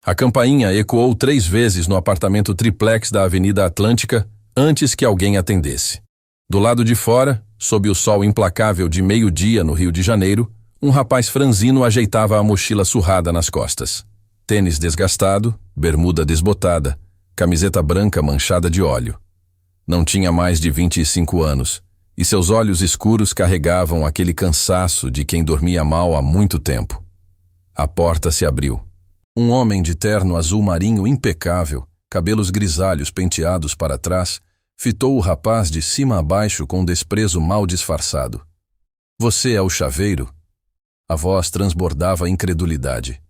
A campainha ecoou 3 vezes no apartamento triplex da Avenida Atlântica antes que alguém atendesse. Do lado de fora, sob o sol implacável de meio-dia no Rio de Janeiro, um rapaz franzino ajeitava a mochila surrada nas costas. Tênis desgastado, bermuda desbotada, camiseta branca manchada de óleo. Não tinha mais de 25 anos, e seus olhos escuros carregavam aquele cansaço de quem dormia mal há muito tempo. A porta se abriu. Um homem de terno azul marinho impecável, cabelos grisalhos penteados para trás, fitou o rapaz de cima a baixo com desprezo mal disfarçado. "Você é o chaveiro?" A voz transbordava incredulidade.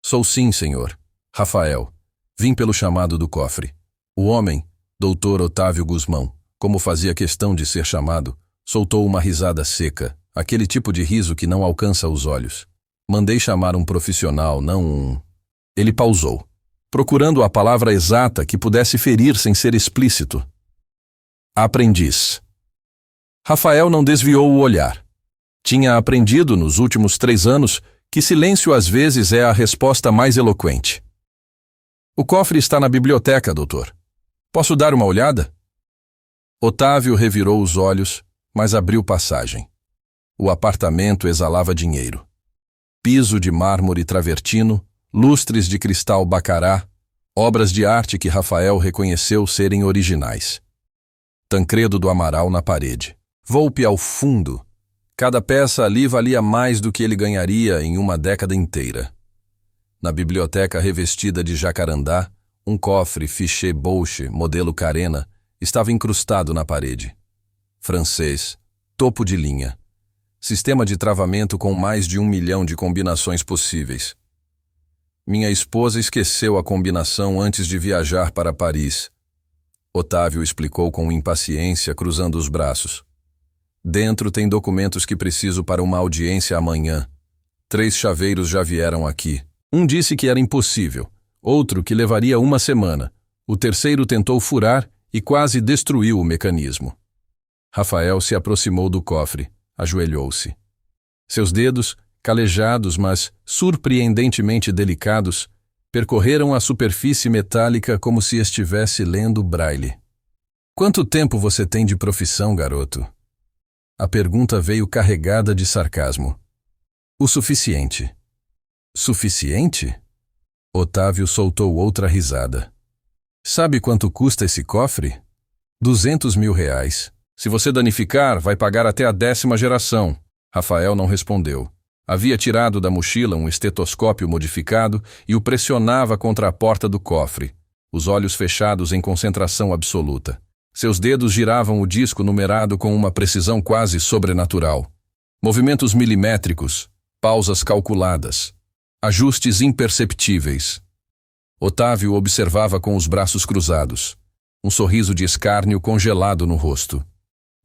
"Sou sim, senhor. Rafael. Vim pelo chamado do cofre." O homem, Dr. Otávio Guzmão, como fazia questão de ser chamado, soltou uma risada seca, aquele tipo de riso que não alcança os olhos. "Mandei chamar um profissional, não um..." Ele pausou, procurando a palavra exata que pudesse ferir sem ser explícito. "Aprendiz." Rafael não desviou o olhar. Tinha aprendido nos últimos 3 anos que silêncio às vezes é a resposta mais eloquente. "O cofre está na biblioteca, doutor. Posso dar uma olhada?" Otávio revirou os olhos, mas abriu passagem. O apartamento exalava dinheiro. Piso de mármore travertino, lustres de cristal bacará, obras de arte que Rafael reconheceu serem originais. Tancredo do Amaral na parede. Volpe ao fundo. Cada peça ali valia mais do que ele ganharia em uma década inteira. Na biblioteca revestida de jacarandá, um cofre Fichet Boucher, modelo Carena, estava incrustado na parede. Francês, topo de linha. Sistema de travamento com mais de 1 milhão de combinações possíveis. Minha esposa esqueceu a combinação antes de viajar para Paris. Otávio explicou com impaciência, cruzando os braços. "Dentro tem documentos que preciso para uma audiência amanhã. 3 chaveiros já vieram aqui. Um disse que era impossível, outro que levaria 1 semana. O terceiro tentou furar e quase destruiu o mecanismo." Rafael se aproximou do cofre, ajoelhou-se. Seus dedos, calejados, mas surpreendentemente delicados, percorreram a superfície metálica como se estivesse lendo braille. "Quanto tempo você tem de profissão, garoto?" A pergunta veio carregada de sarcasmo. "O suficiente." "Suficiente?" Otávio soltou outra risada. "Sabe quanto custa esse cofre? 200 mil reais. Se você danificar, vai pagar até a 10ª geração." Rafael não respondeu. Havia tirado da mochila um estetoscópio modificado e o pressionava contra a porta do cofre, os olhos fechados em concentração absoluta. Seus dedos giravam o disco numerado com uma precisão quase sobrenatural. Movimentos milimétricos, pausas calculadas, ajustes imperceptíveis. Otávio observava com os braços cruzados, um sorriso de escárnio congelado no rosto.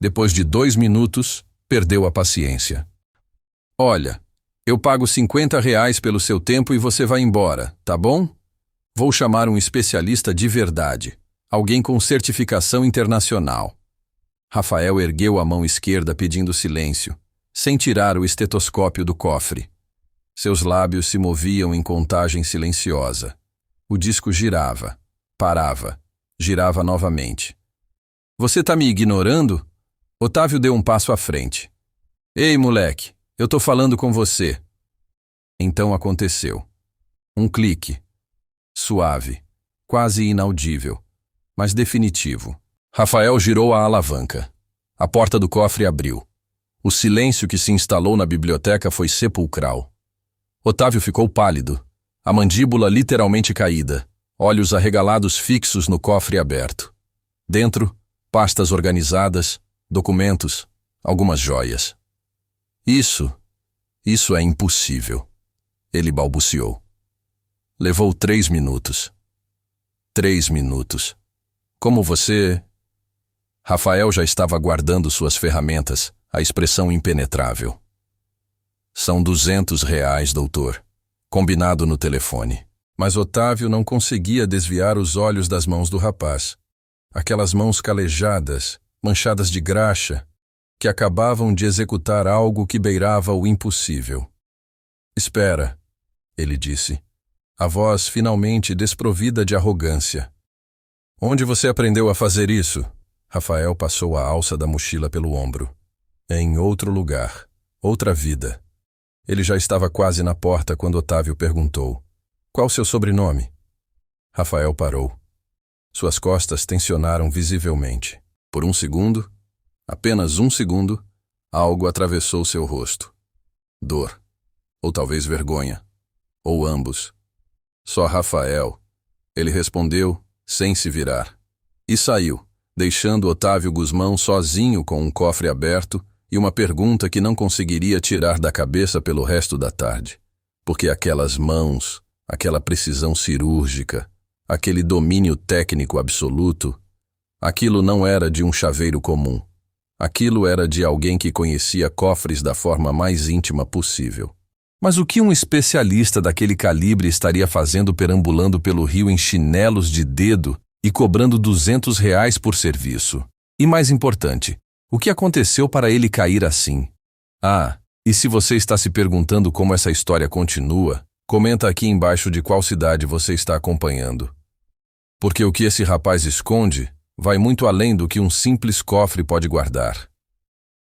Depois de 2 minutos, perdeu a paciência. "Olha, eu pago 50 reais pelo seu tempo e você vai embora, tá bom? Vou chamar um especialista de verdade, alguém com certificação internacional." Rafael ergueu a mão esquerda pedindo silêncio, sem tirar o estetoscópio do cofre. Seus lábios se moviam em contagem silenciosa. O disco girava, parava, girava novamente. "Você tá me ignorando?" Otávio deu um passo à frente. "Ei, moleque, eu tô falando com você." Então aconteceu. Um clique. Suave, quase inaudível, mas definitivo. Rafael girou a alavanca. A porta do cofre abriu. O silêncio que se instalou na biblioteca foi sepulcral. Otávio ficou pálido, a mandíbula literalmente caída, olhos arregalados fixos no cofre aberto. Dentro, pastas organizadas, documentos, algumas joias. Isso é impossível." Ele balbuciou. Levou 3 minutos. 3 minutos. "Como você..." Rafael já estava guardando suas ferramentas, a expressão impenetrável. "São 200 reais, doutor. Combinado no telefone." Mas Otávio não conseguia desviar os olhos das mãos do rapaz. Aquelas mãos calejadas, manchadas de graxa, que acabavam de executar algo que beirava o impossível. "Espera", ele disse. a voz finalmente desprovida de arrogância. Onde você aprendeu a fazer isso? Rafael passou a alça da mochila pelo ombro. Em outro lugar, outra vida. Ele já estava quase na porta quando Otávio perguntou: qual seu sobrenome? Rafael parou. Suas costas tensionaram visivelmente. Por um segundo, apenas um segundo, algo atravessou seu rosto. Dor. Ou talvez vergonha. Ou ambos. Só Rafael. Ele respondeu, sem se virar. E saiu, deixando Otávio Guzmão sozinho com um cofre aberto e uma pergunta que não conseguiria tirar da cabeça pelo resto da tarde. Porque aquelas mãos, aquela precisão cirúrgica, aquele domínio técnico absoluto, aquilo não era de um chaveiro comum. Aquilo era de alguém que conhecia cofres da forma mais íntima possível. Mas o que um especialista daquele calibre estaria fazendo perambulando pelo rio em chinelos de dedo e cobrando R$ 200 por serviço? E mais importante, o que aconteceu para ele cair assim? Ah, e se você está se perguntando como essa história continua, comenta aqui embaixo de qual cidade você está acompanhando. Porque o que esse rapaz esconde vai muito além do que um simples cofre pode guardar.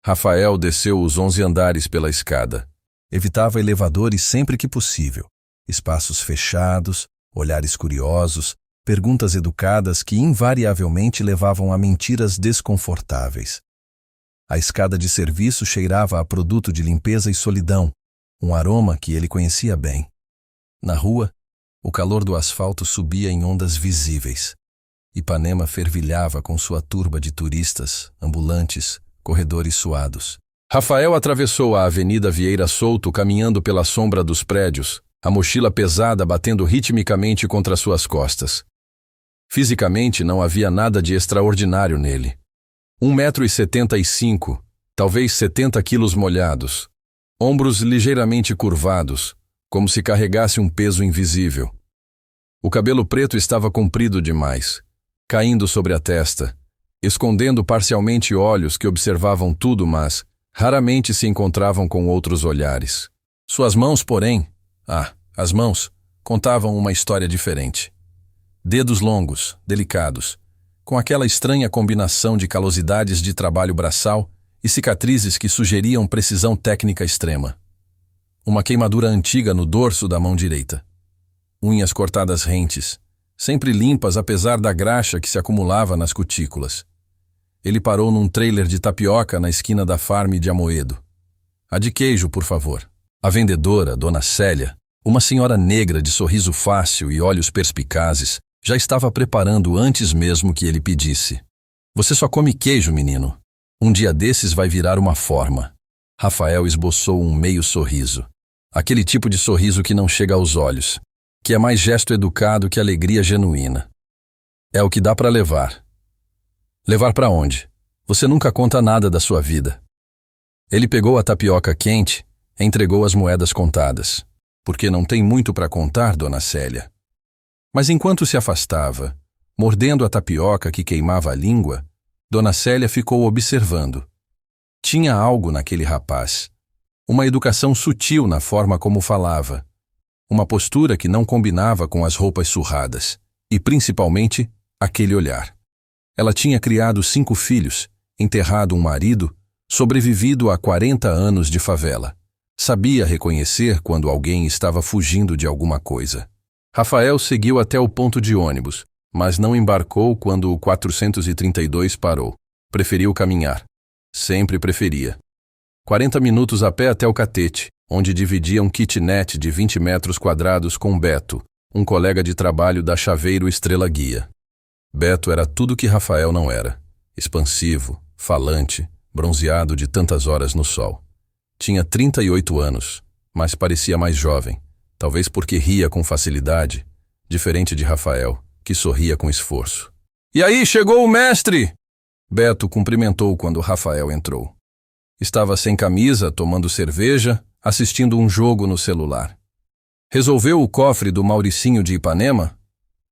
Rafael desceu os 11 andares pela escada. Evitava elevadores sempre que possível. Espaços fechados, olhares curiosos, perguntas educadas que invariavelmente levavam a mentiras desconfortáveis. A escada de serviço cheirava a produto de limpeza e solidão, um aroma que ele conhecia bem. Na rua, o calor do asfalto subia em ondas visíveis. Ipanema fervilhava com sua turba de turistas, ambulantes, corredores suados. Rafael atravessou a Avenida Vieira Souto caminhando pela sombra dos prédios, a mochila pesada batendo ritmicamente contra suas costas. Fisicamente não havia nada de extraordinário nele. 1,75 m, talvez 70 quilos molhados. Ombros ligeiramente curvados, como se carregasse um peso invisível. O cabelo preto estava comprido demais, caindo sobre a testa, escondendo parcialmente olhos que observavam tudo, mas raramente se encontravam com outros olhares. Suas mãos, porém, as mãos, contavam uma história diferente. Dedos longos, delicados, com aquela estranha combinação de calosidades de trabalho braçal e cicatrizes que sugeriam precisão técnica extrema. Uma queimadura antiga no dorso da mão direita. Unhas cortadas rentes, sempre limpas apesar da graxa que se acumulava nas cutículas. Ele parou num trailer de tapioca na esquina da Farm de Amoedo. A de queijo, por favor. A vendedora, Dona Célia, uma senhora negra de sorriso fácil e olhos perspicazes, já estava preparando antes mesmo que ele pedisse. Você só come queijo, menino. Um dia desses vai virar uma forma. Rafael esboçou um meio sorriso. Aquele tipo de sorriso que não chega aos olhos, que é mais gesto educado que alegria genuína. É o que dá para levar. Levar para onde? Você nunca conta nada da sua vida. Ele pegou a tapioca quente e entregou as moedas contadas. Porque não tem muito para contar, Dona Célia. Mas enquanto se afastava, mordendo a tapioca que queimava a língua, Dona Célia ficou observando. Tinha algo naquele rapaz. Uma educação sutil na forma como falava. Uma postura que não combinava com as roupas surradas. E, principalmente, aquele olhar. Ela tinha criado 5 filhos, enterrado um marido, sobrevivido a 40 anos de favela. Sabia reconhecer quando alguém estava fugindo de alguma coisa. Rafael seguiu até o ponto de ônibus, mas não embarcou quando o 432 parou. Preferiu caminhar. Sempre preferia. 40 minutos a pé até o Catete, onde dividia um kitnet de 20 metros quadrados com Beto, um colega de trabalho da Chaveiro Estrela Guia. Beto era tudo que Rafael não era. Expansivo, falante, bronzeado de tantas horas no sol. Tinha 38 anos, mas parecia mais jovem, talvez porque ria com facilidade, diferente de Rafael, que sorria com esforço. E aí, chegou o mestre! Beto cumprimentou quando Rafael entrou. Estava sem camisa, tomando cerveja, assistindo um jogo no celular. Resolveu o cofre do Mauricinho de Ipanema?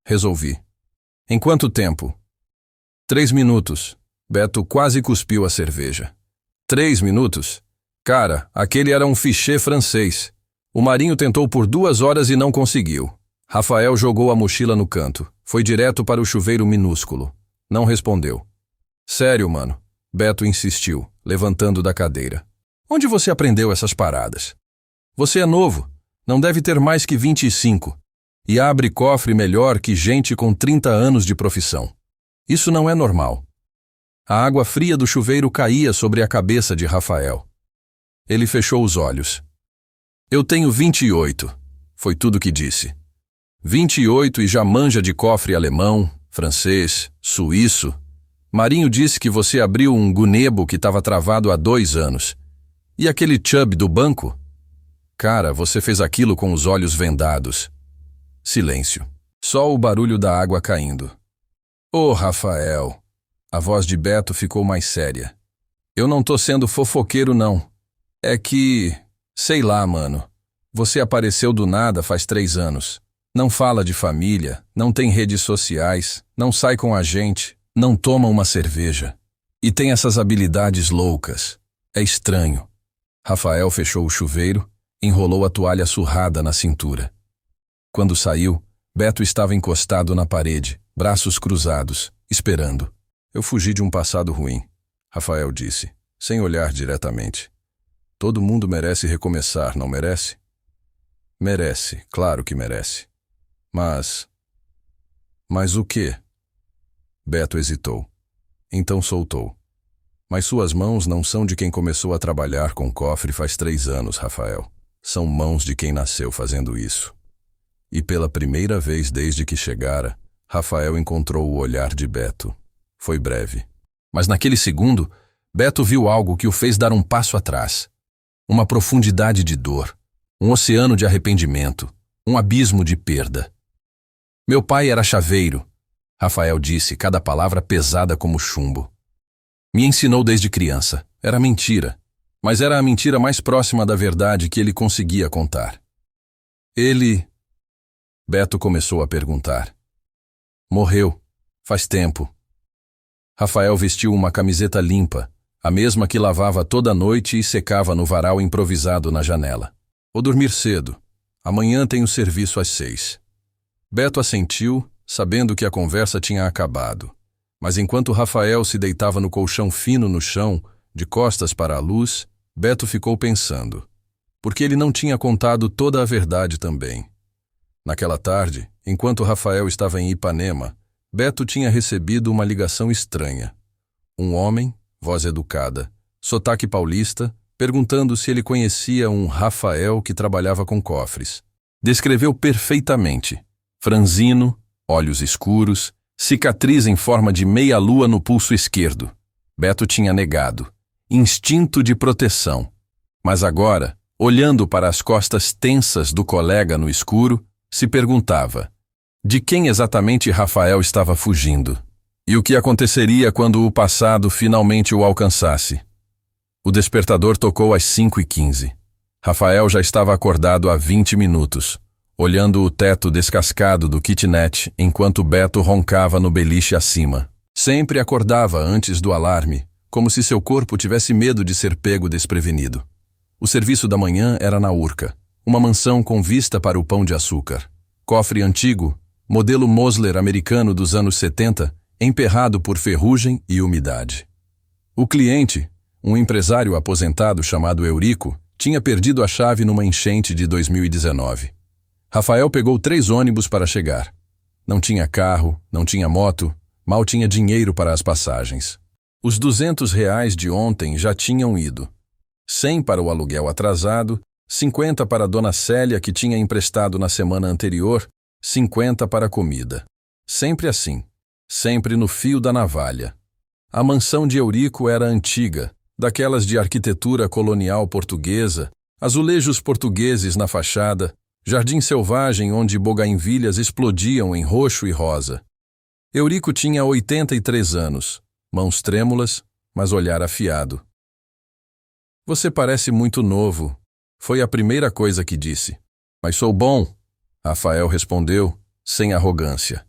Resolvi. Em quanto tempo? 3 minutos. Beto quase cuspiu a cerveja. 3 minutos? Cara, aquele era um fichê francês. O Marinho tentou por 2 horas e não conseguiu. Rafael jogou a mochila no canto. Foi direto para o chuveiro minúsculo. Não respondeu. Sério, mano? Beto insistiu, levantando da cadeira. Onde você aprendeu essas paradas? Você é novo. Não deve ter mais que 25. E abre cofre melhor que gente com 30 anos de profissão. Isso não é normal. A água fria do chuveiro caía sobre a cabeça de Rafael. Ele fechou os olhos. Eu tenho 28, foi tudo que disse. 28 e já manja de cofre alemão, francês, suíço. Marinho disse que você abriu um gunebo que estava travado há 2 anos. E aquele chub do banco? Cara, você fez aquilo com os olhos vendados. Silêncio. Só o barulho da água caindo. Ô, Rafael. A voz de Beto ficou mais séria. Eu não tô sendo fofoqueiro, não. É que... sei lá, mano. Você apareceu do nada faz 3 anos. Não fala de família, não tem redes sociais, não sai com a gente, não toma uma cerveja. E tem essas habilidades loucas. É estranho. Rafael fechou o chuveiro, enrolou a toalha surrada na cintura. Quando saiu, Beto estava encostado na parede, braços cruzados, esperando. Eu fugi de um passado ruim, Rafael disse, sem olhar diretamente. Todo mundo merece recomeçar, não merece? Merece, claro que merece. Mas o quê? Beto hesitou. Então soltou. Mas suas mãos não são de quem começou a trabalhar com cofre faz 3 anos, Rafael. São mãos de quem nasceu fazendo isso. E pela primeira vez desde que chegara, Rafael encontrou o olhar de Beto. Foi breve. Mas naquele segundo, Beto viu algo que o fez dar um passo atrás. Uma profundidade de dor, um oceano de arrependimento, um abismo de perda. Meu pai era chaveiro, Rafael disse, cada palavra pesada como chumbo. Me ensinou desde criança. Era mentira, mas era a mentira mais próxima da verdade que ele conseguia contar. Ele... Beto começou a perguntar. Morreu. Faz tempo. Rafael vestiu uma camiseta limpa, a mesma que lavava toda noite e secava no varal improvisado na janela. Vou dormir cedo. Amanhã tenho serviço às 6. Beto assentiu, sabendo que a conversa tinha acabado. Mas enquanto Rafael se deitava no colchão fino no chão, de costas para a luz, Beto ficou pensando. Porque ele não tinha contado toda a verdade também. Naquela tarde, enquanto Rafael estava em Ipanema, Beto tinha recebido uma ligação estranha. Um homem, voz educada, sotaque paulista, perguntando se ele conhecia um Rafael que trabalhava com cofres. Descreveu perfeitamente. Franzino, olhos escuros, cicatriz em forma de meia-lua no pulso esquerdo. Beto tinha negado. Instinto de proteção. Mas agora, olhando para as costas tensas do colega no escuro, se perguntava de quem exatamente Rafael estava fugindo e o que aconteceria quando o passado finalmente o alcançasse. O despertador tocou às 5h15. Rafael já estava acordado há 20 minutos, olhando o teto descascado do kitnet enquanto Beto roncava no beliche acima. Sempre acordava antes do alarme, como se seu corpo tivesse medo de ser pego desprevenido. O serviço da manhã era na Urca, uma mansão com vista para o Pão de Açúcar. Cofre antigo, modelo Mosler americano dos anos 70, emperrado por ferrugem e umidade. O cliente, um empresário aposentado chamado Eurico, tinha perdido a chave numa enchente de 2019. Rafael pegou 3 ônibus para chegar. Não tinha carro, não tinha moto, mal tinha dinheiro para as passagens. Os R$ 200 de ontem já tinham ido. 100 para o aluguel atrasado, 50 para a dona Célia que tinha emprestado na semana anterior, 50 para a comida. Sempre assim, sempre no fio da navalha. A mansão de Eurico era antiga, daquelas de arquitetura colonial portuguesa, azulejos portugueses na fachada, jardim selvagem onde bogainvilhas explodiam em roxo e rosa. Eurico tinha 83 anos, mãos trêmulas, mas olhar afiado. Você parece muito novo, foi a primeira coisa que disse. Mas sou bom, Rafael respondeu, sem arrogância.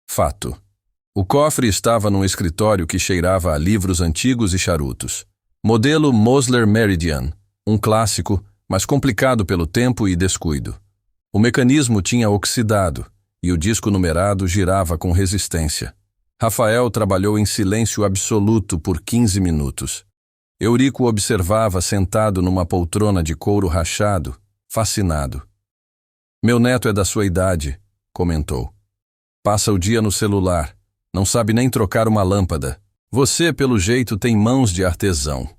Fato. O cofre estava num escritório que cheirava a livros antigos e charutos. Modelo Mosler Meridian, um clássico, mas complicado pelo tempo e descuido. O mecanismo tinha oxidado e o disco numerado girava com resistência. Rafael trabalhou em silêncio absoluto por 15 minutos. Eurico observava sentado numa poltrona de couro rachado, fascinado. Meu neto é da sua idade, comentou. Passa o dia no celular, não sabe nem trocar uma lâmpada. Você, pelo jeito, tem mãos de artesão.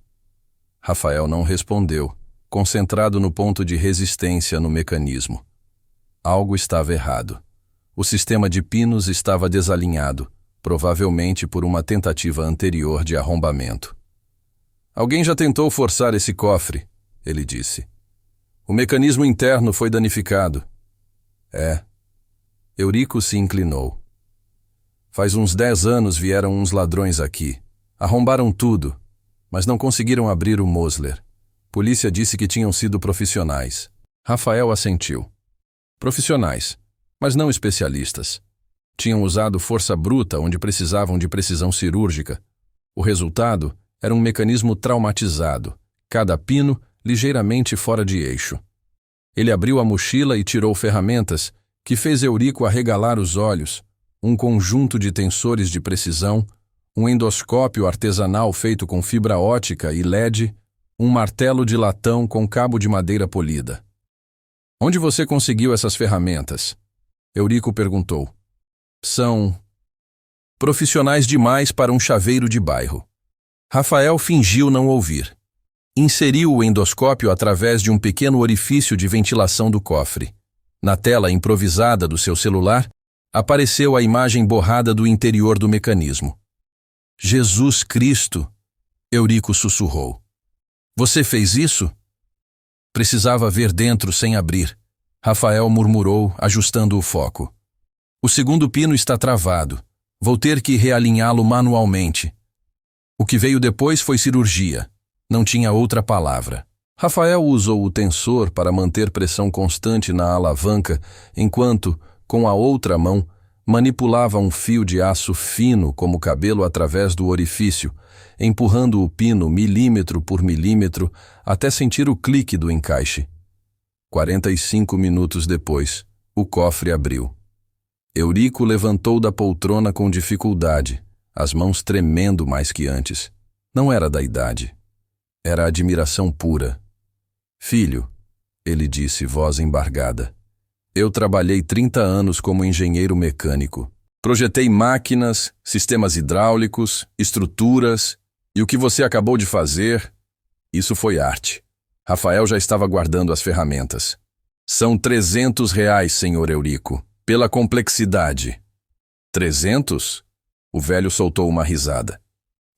Rafael não respondeu, concentrado no ponto de resistência no mecanismo. Algo estava errado. O sistema de pinos estava desalinhado, provavelmente por uma tentativa anterior de arrombamento. Alguém já tentou forçar esse cofre, ele disse. O mecanismo interno foi danificado. É. Eurico se inclinou. Faz uns 10 anos vieram uns ladrões aqui. Arrombaram tudo, mas não conseguiram abrir o Mosler. Polícia disse que tinham sido profissionais. Rafael assentiu. Profissionais, mas não especialistas. Tinham usado força bruta onde precisavam de precisão cirúrgica. O resultado era um mecanismo traumatizado, cada pino ligeiramente fora de eixo. Ele abriu a mochila e tirou ferramentas, que fez Eurico arregalar os olhos, um conjunto de tensores de precisão, um endoscópio artesanal feito com fibra ótica e LED, um martelo de latão com cabo de madeira polida. Onde você conseguiu essas ferramentas? Eurico perguntou. São profissionais demais para um chaveiro de bairro. Rafael fingiu não ouvir. Inseriu o endoscópio através de um pequeno orifício de ventilação do cofre. Na tela improvisada do seu celular, apareceu a imagem borrada do interior do mecanismo. Jesus Cristo! Eurico sussurrou. Você fez isso? Precisava ver dentro sem abrir. Rafael murmurou, ajustando o foco. O segundo pino está travado. Vou ter que realinhá-lo manualmente. O que veio depois foi cirurgia. Não tinha outra palavra. Rafael usou o tensor para manter pressão constante na alavanca, enquanto, com a outra mão, manipulava um fio de aço fino como cabelo através do orifício, empurrando o pino milímetro por milímetro até sentir o clique do encaixe. 45 minutos depois, o cofre abriu. Eurico levantou da poltrona com dificuldade, as mãos tremendo mais que antes. Não era da idade. Era admiração pura. Filho, ele disse, voz embargada. Eu trabalhei 30 anos como engenheiro mecânico. Projetei máquinas, sistemas hidráulicos, estruturas, e o que você acabou de fazer, isso foi arte. Rafael já estava guardando as ferramentas. São R$300, senhor Eurico, pela complexidade. 300? O velho soltou uma risada.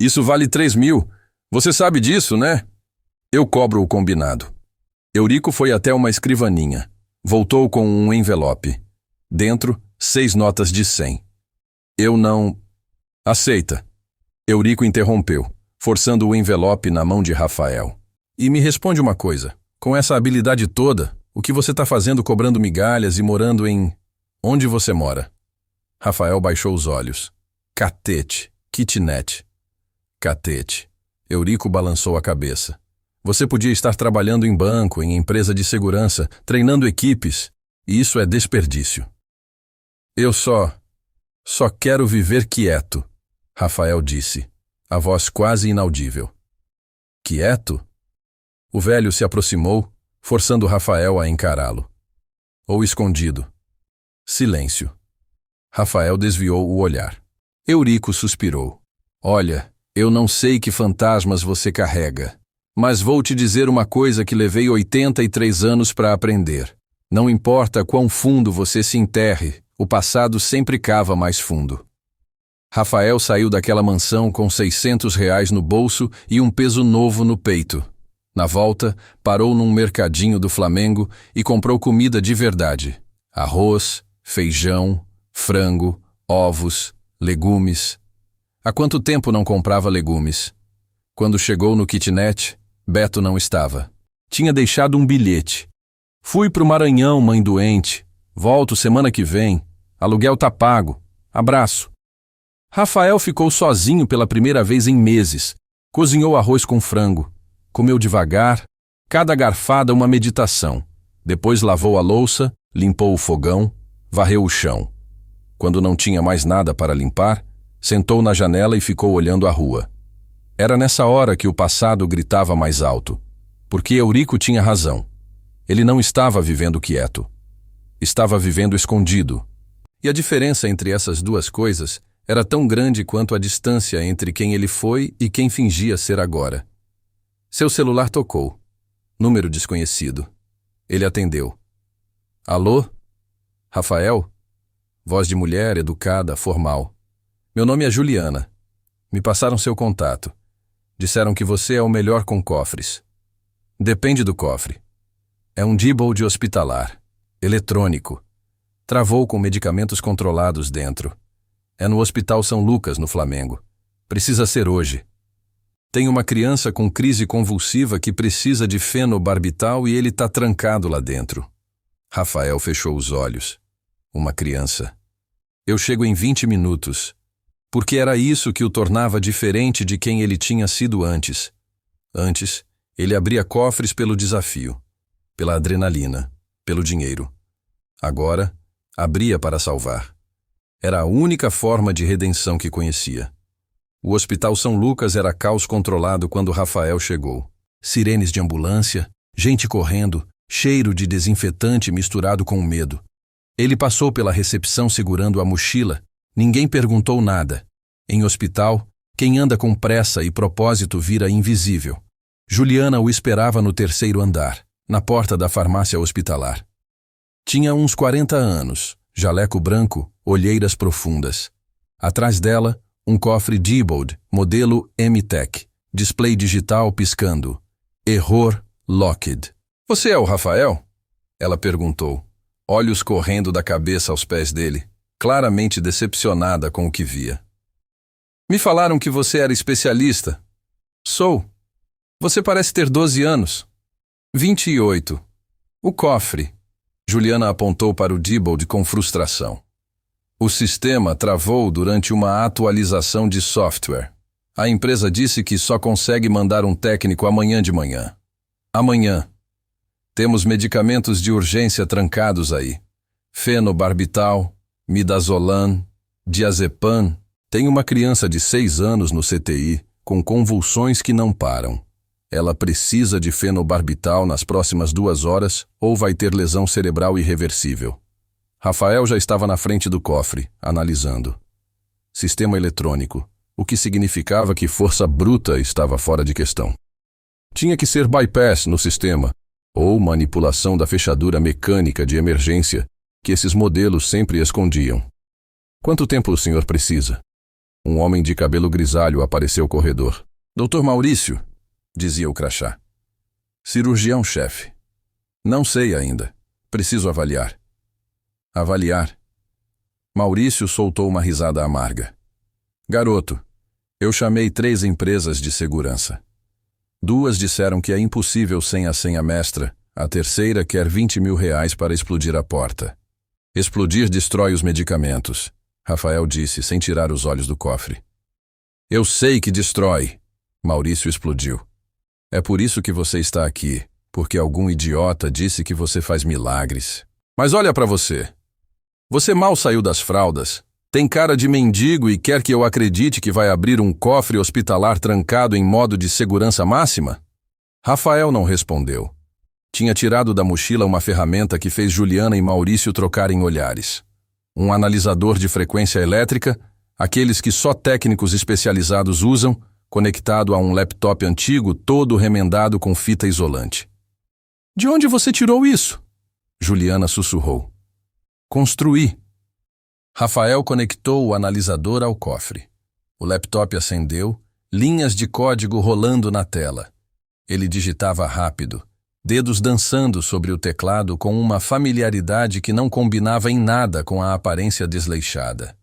Isso vale 3.000. Você sabe disso, né? Eu cobro o combinado. Eurico foi até uma escrivaninha. Voltou com um envelope. Dentro, 6 notas de 100. Eu não... Aceita. Eurico interrompeu, forçando o envelope na mão de Rafael. E me responde uma coisa. Com essa habilidade toda, o que você está fazendo cobrando migalhas e morando em... Onde você mora? Rafael baixou os olhos. Catete. Kitnet. Catete. Eurico balançou a cabeça. Você podia estar trabalhando em banco, em empresa de segurança, treinando equipes, e isso é desperdício. Eu só quero viver quieto, Rafael disse, a voz quase inaudível. Quieto? O velho se aproximou, forçando Rafael a encará-lo. Ou escondido. Silêncio. Rafael desviou o olhar. Eurico suspirou. Olha, eu não sei que fantasmas você carrega, mas vou te dizer uma coisa que levei 83 anos para aprender. Não importa quão fundo você se enterre, o passado sempre cava mais fundo. Rafael saiu daquela mansão com R$600 no bolso e um peso novo no peito. Na volta, parou num mercadinho do Flamengo e comprou comida de verdade. Arroz, feijão, frango, ovos, legumes. Há quanto tempo não comprava legumes? Quando chegou no kitnet, Beto não estava. Tinha deixado um bilhete. Fui pro Maranhão, mãe doente. Volto semana que vem. Aluguel tá pago. Abraço. Rafael ficou sozinho pela primeira vez em meses. Cozinhou arroz com frango. Comeu devagar, cada garfada uma meditação. Depois lavou a louça, limpou o fogão, varreu o chão. Quando não tinha mais nada para limpar, sentou na janela e ficou olhando a rua. Era nessa hora que o passado gritava mais alto, porque Eurico tinha razão. Ele não estava vivendo quieto. Estava vivendo escondido. E a diferença entre essas duas coisas era tão grande quanto a distância entre quem ele foi e quem fingia ser agora. Seu celular tocou. Número desconhecido. Ele atendeu. Alô? Rafael? Voz de mulher, educada, formal. Meu nome é Juliana. Me passaram seu contato. Disseram que você é o melhor com cofres. Depende do cofre. É um Diebold hospitalar. Eletrônico. Travou com medicamentos controlados dentro. É no Hospital São Lucas, no Flamengo. Precisa ser hoje. Tem uma criança com crise convulsiva que precisa de fenobarbital e ele tá trancado lá dentro. Rafael fechou os olhos. Uma criança. Eu chego em 20 minutos. Porque era isso que o tornava diferente de quem ele tinha sido antes. Antes, ele abria cofres pelo desafio, pela adrenalina, pelo dinheiro. Agora, abria para salvar. Era a única forma de redenção que conhecia. O Hospital São Lucas era caos controlado quando Rafael chegou. Sirenes de ambulância, gente correndo, cheiro de desinfetante misturado com medo. Ele passou pela recepção segurando a mochila. Ninguém perguntou nada. Em hospital, quem anda com pressa e propósito vira invisível. Juliana o esperava no 3º andar, na porta da farmácia hospitalar. Tinha uns 40 anos, jaleco branco, olheiras profundas. Atrás dela, um cofre Diebold, modelo M-Tech, display digital piscando. Error Locked. Você é o Rafael? Ela perguntou, olhos correndo da cabeça aos pés dele, claramente decepcionada com o que via. Me falaram que você era especialista. Sou. Você parece ter 12 anos. 28. O cofre. Juliana apontou para o Diebold com frustração. O sistema travou durante uma atualização de software. A empresa disse que só consegue mandar um técnico amanhã de manhã. Amanhã. Temos medicamentos de urgência trancados aí. Fenobarbital, midazolam, diazepam. Tem uma criança de 6 anos no CTI, com convulsões que não param. Ela precisa de fenobarbital nas próximas 2 horas ou vai ter lesão cerebral irreversível. Rafael já estava na frente do cofre, analisando. Sistema eletrônico, o que significava que força bruta estava fora de questão. Tinha que ser bypass no sistema, ou manipulação da fechadura mecânica de emergência, que esses modelos sempre escondiam. Quanto tempo o senhor precisa? Um homem de cabelo grisalho apareceu no corredor. Doutor Maurício, dizia o crachá. Cirurgião-chefe. Não sei ainda. Preciso avaliar. Avaliar? Maurício soltou uma risada amarga. Garoto, eu chamei 3 empresas de segurança. 2 disseram que é impossível sem a senha mestra, a terceira quer R$20.000 para explodir a porta. Explodir destrói os medicamentos, Rafael disse sem tirar os olhos do cofre. Eu sei que destrói, Maurício explodiu. É por isso que você está aqui, porque algum idiota disse que você faz milagres. Mas olha para você. Você mal saiu das fraldas, tem cara de mendigo e quer que eu acredite que vai abrir um cofre hospitalar trancado em modo de segurança máxima? Rafael não respondeu. Tinha tirado da mochila uma ferramenta que fez Juliana e Maurício trocarem olhares. Um analisador de frequência elétrica, aqueles que só técnicos especializados usam, conectado a um laptop antigo todo remendado com fita isolante. De onde você tirou isso? Juliana sussurrou. Construí. Rafael conectou o analisador ao cofre. O laptop acendeu, linhas de código rolando na tela. Ele digitava rápido, dedos dançando sobre o teclado com uma familiaridade que não combinava em nada com a aparência desleixada.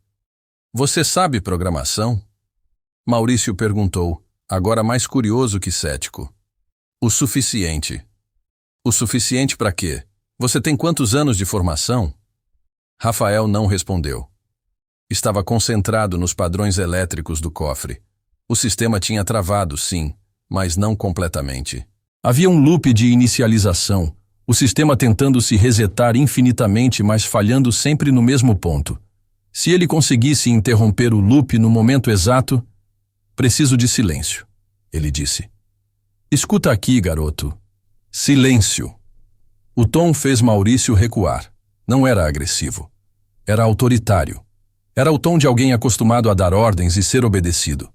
Você sabe programação? Maurício perguntou, agora mais curioso que cético. O suficiente. O suficiente para quê? Você tem quantos anos de formação? Rafael não respondeu. Estava concentrado nos padrões elétricos do cofre. O sistema tinha travado, sim, mas não completamente. Havia um loop de inicialização, O sistema tentando se resetar infinitamente, mas falhando sempre no mesmo ponto. Se ele conseguisse interromper o loop no momento exato... Preciso de silêncio, ele disse. Escuta aqui, garoto. Silêncio. O tom fez Maurício recuar. Não era agressivo. Era autoritário. Era o tom de alguém acostumado a dar ordens e ser obedecido.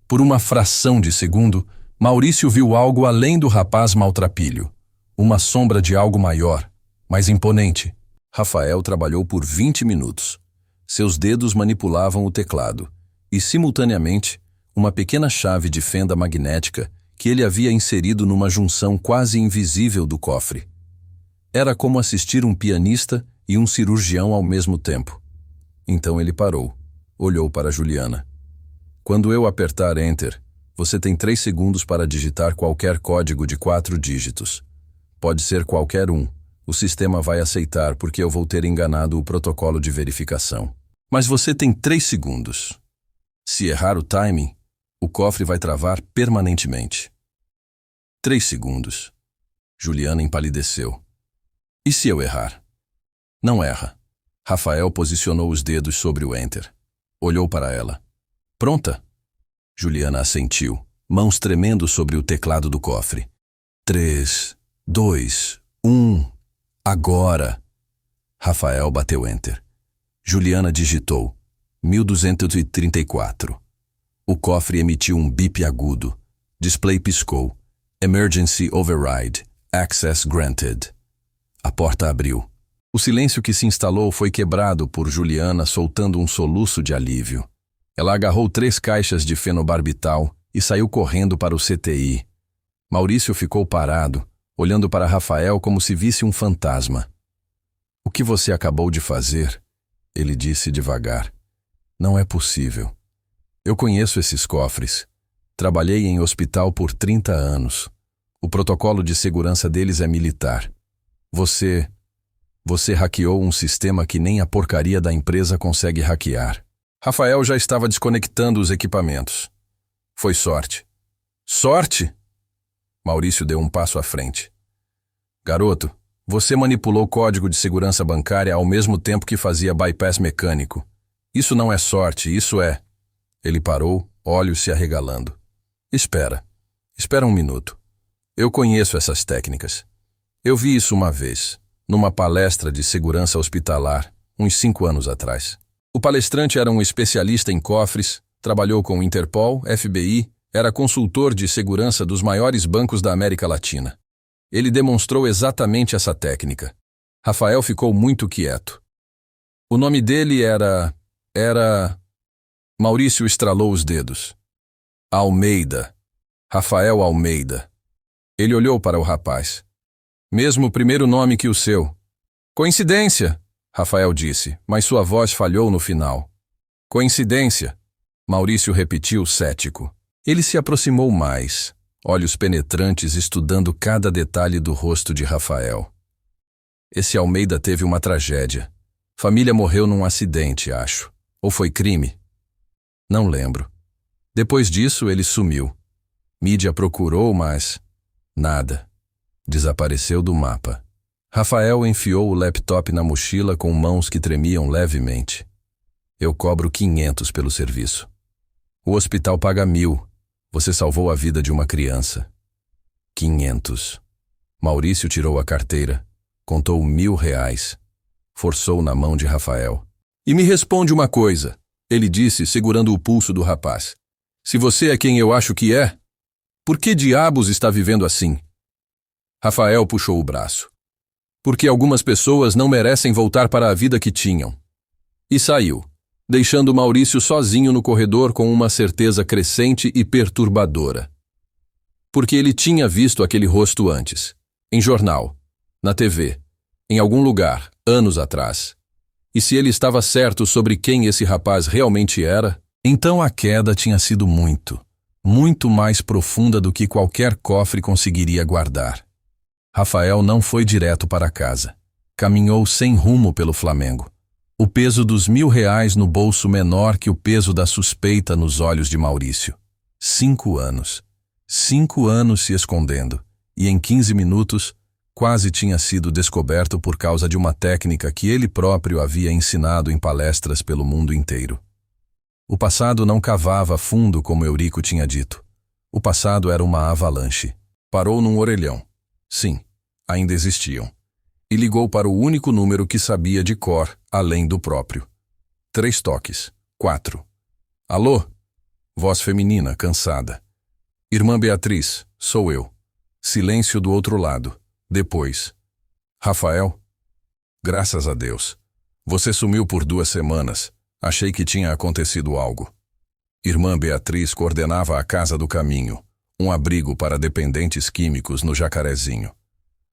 Por uma fração de segundo, Maurício viu algo além do rapaz maltrapilho. Uma sombra de algo maior, mais imponente. Rafael trabalhou por 20 minutos. Seus dedos manipulavam o teclado e, simultaneamente, uma pequena chave de fenda magnética que ele havia inserido numa junção quase invisível do cofre. Era como assistir um pianista e um cirurgião ao mesmo tempo. Então ele parou, olhou para Juliana. Quando eu apertar Enter, você tem 3 segundos para digitar qualquer código de 4 dígitos. Pode ser qualquer um. O sistema vai aceitar porque eu vou ter enganado o protocolo de verificação. Mas você tem 3 segundos. Se errar o timing, o cofre vai travar permanentemente. 3 segundos. Juliana empalideceu. E se eu errar? Não erra. Rafael posicionou os dedos sobre o Enter. Olhou para ela. Pronta? Juliana assentiu, mãos tremendo sobre o teclado do cofre. 3, 2, 1. Agora. Rafael bateu Enter. Juliana digitou 1234. O cofre emitiu um bip agudo. Display piscou. Emergency override. Access granted. A porta abriu. O silêncio que se instalou foi quebrado por Juliana soltando um soluço de alívio. Ela agarrou 3 caixas de fenobarbital e saiu correndo para o CTI. Maurício ficou parado, olhando para Rafael como se visse um fantasma. O que você acabou de fazer? Ele disse devagar. Não é possível. Eu conheço esses cofres. Trabalhei em hospital por 30 anos. O protocolo de segurança deles é militar. Você hackeou um sistema que nem a porcaria da empresa consegue hackear. Rafael já estava desconectando os equipamentos. Foi sorte. Sorte? Maurício deu um passo à frente. Garoto, você manipulou código de segurança bancária ao mesmo tempo que fazia bypass mecânico. Isso não é sorte, isso é... Ele parou, olhos se arregalando. Espera um minuto. Eu conheço essas técnicas. Eu vi isso uma vez, numa palestra de segurança hospitalar, uns 5 anos atrás. O palestrante era um especialista em cofres, trabalhou com Interpol, FBI, era consultor de segurança dos maiores bancos da América Latina. Ele demonstrou exatamente essa técnica. Rafael ficou muito quieto. O nome dele era... Maurício estralou os dedos. Almeida. Rafael Almeida. Ele olhou para o rapaz. Mesmo primeiro nome que o seu. Coincidência, Rafael disse, mas sua voz falhou no final. Coincidência, Maurício repetiu cético. Ele se aproximou mais, olhos penetrantes estudando cada detalhe do rosto de Rafael. Esse Almeida teve uma tragédia. Família morreu num acidente, acho. Ou foi crime? Não lembro. Depois disso, ele sumiu. Mídia procurou, mas... nada. Desapareceu do mapa. Rafael enfiou o laptop na mochila com mãos que tremiam levemente. Eu cobro 500 pelo serviço. O hospital paga 1.000. Você salvou a vida de uma criança. 500. Maurício tirou a carteira, contou R$1.000, forçou na mão de Rafael. E me responde uma coisa, ele disse, segurando o pulso do rapaz. Se você é quem eu acho que é, por que diabos está vivendo assim? Rafael puxou o braço. Porque algumas pessoas não merecem voltar para a vida que tinham. E saiu, deixando Maurício sozinho no corredor com uma certeza crescente e perturbadora. Porque ele tinha visto aquele rosto antes, em jornal, na TV, em algum lugar, anos atrás. E se ele estava certo sobre quem esse rapaz realmente era, então a queda tinha sido muito mais profunda do que qualquer cofre conseguiria guardar. Rafael não foi direto para casa. Caminhou sem rumo pelo Flamengo. O peso dos R$1.000 no bolso menor que o peso da suspeita nos olhos de Maurício. 5 anos. 5 anos se escondendo. E em 15 minutos, quase tinha sido descoberto por causa de uma técnica que ele próprio havia ensinado em palestras pelo mundo inteiro. O passado não cavava fundo como Eurico tinha dito. O passado era uma avalanche. Parou num orelhão. Sim, ainda existiam. E ligou para o único número que sabia de cor, além do próprio. 3 toques. 4. Alô? Voz feminina, cansada. Irmã Beatriz, sou eu. Silêncio do outro lado. Depois. Rafael? Graças a Deus. Você sumiu por 2 semanas. Achei que tinha acontecido algo. Irmã Beatriz coordenava a Casa do Caminho, um abrigo para dependentes químicos no Jacarezinho.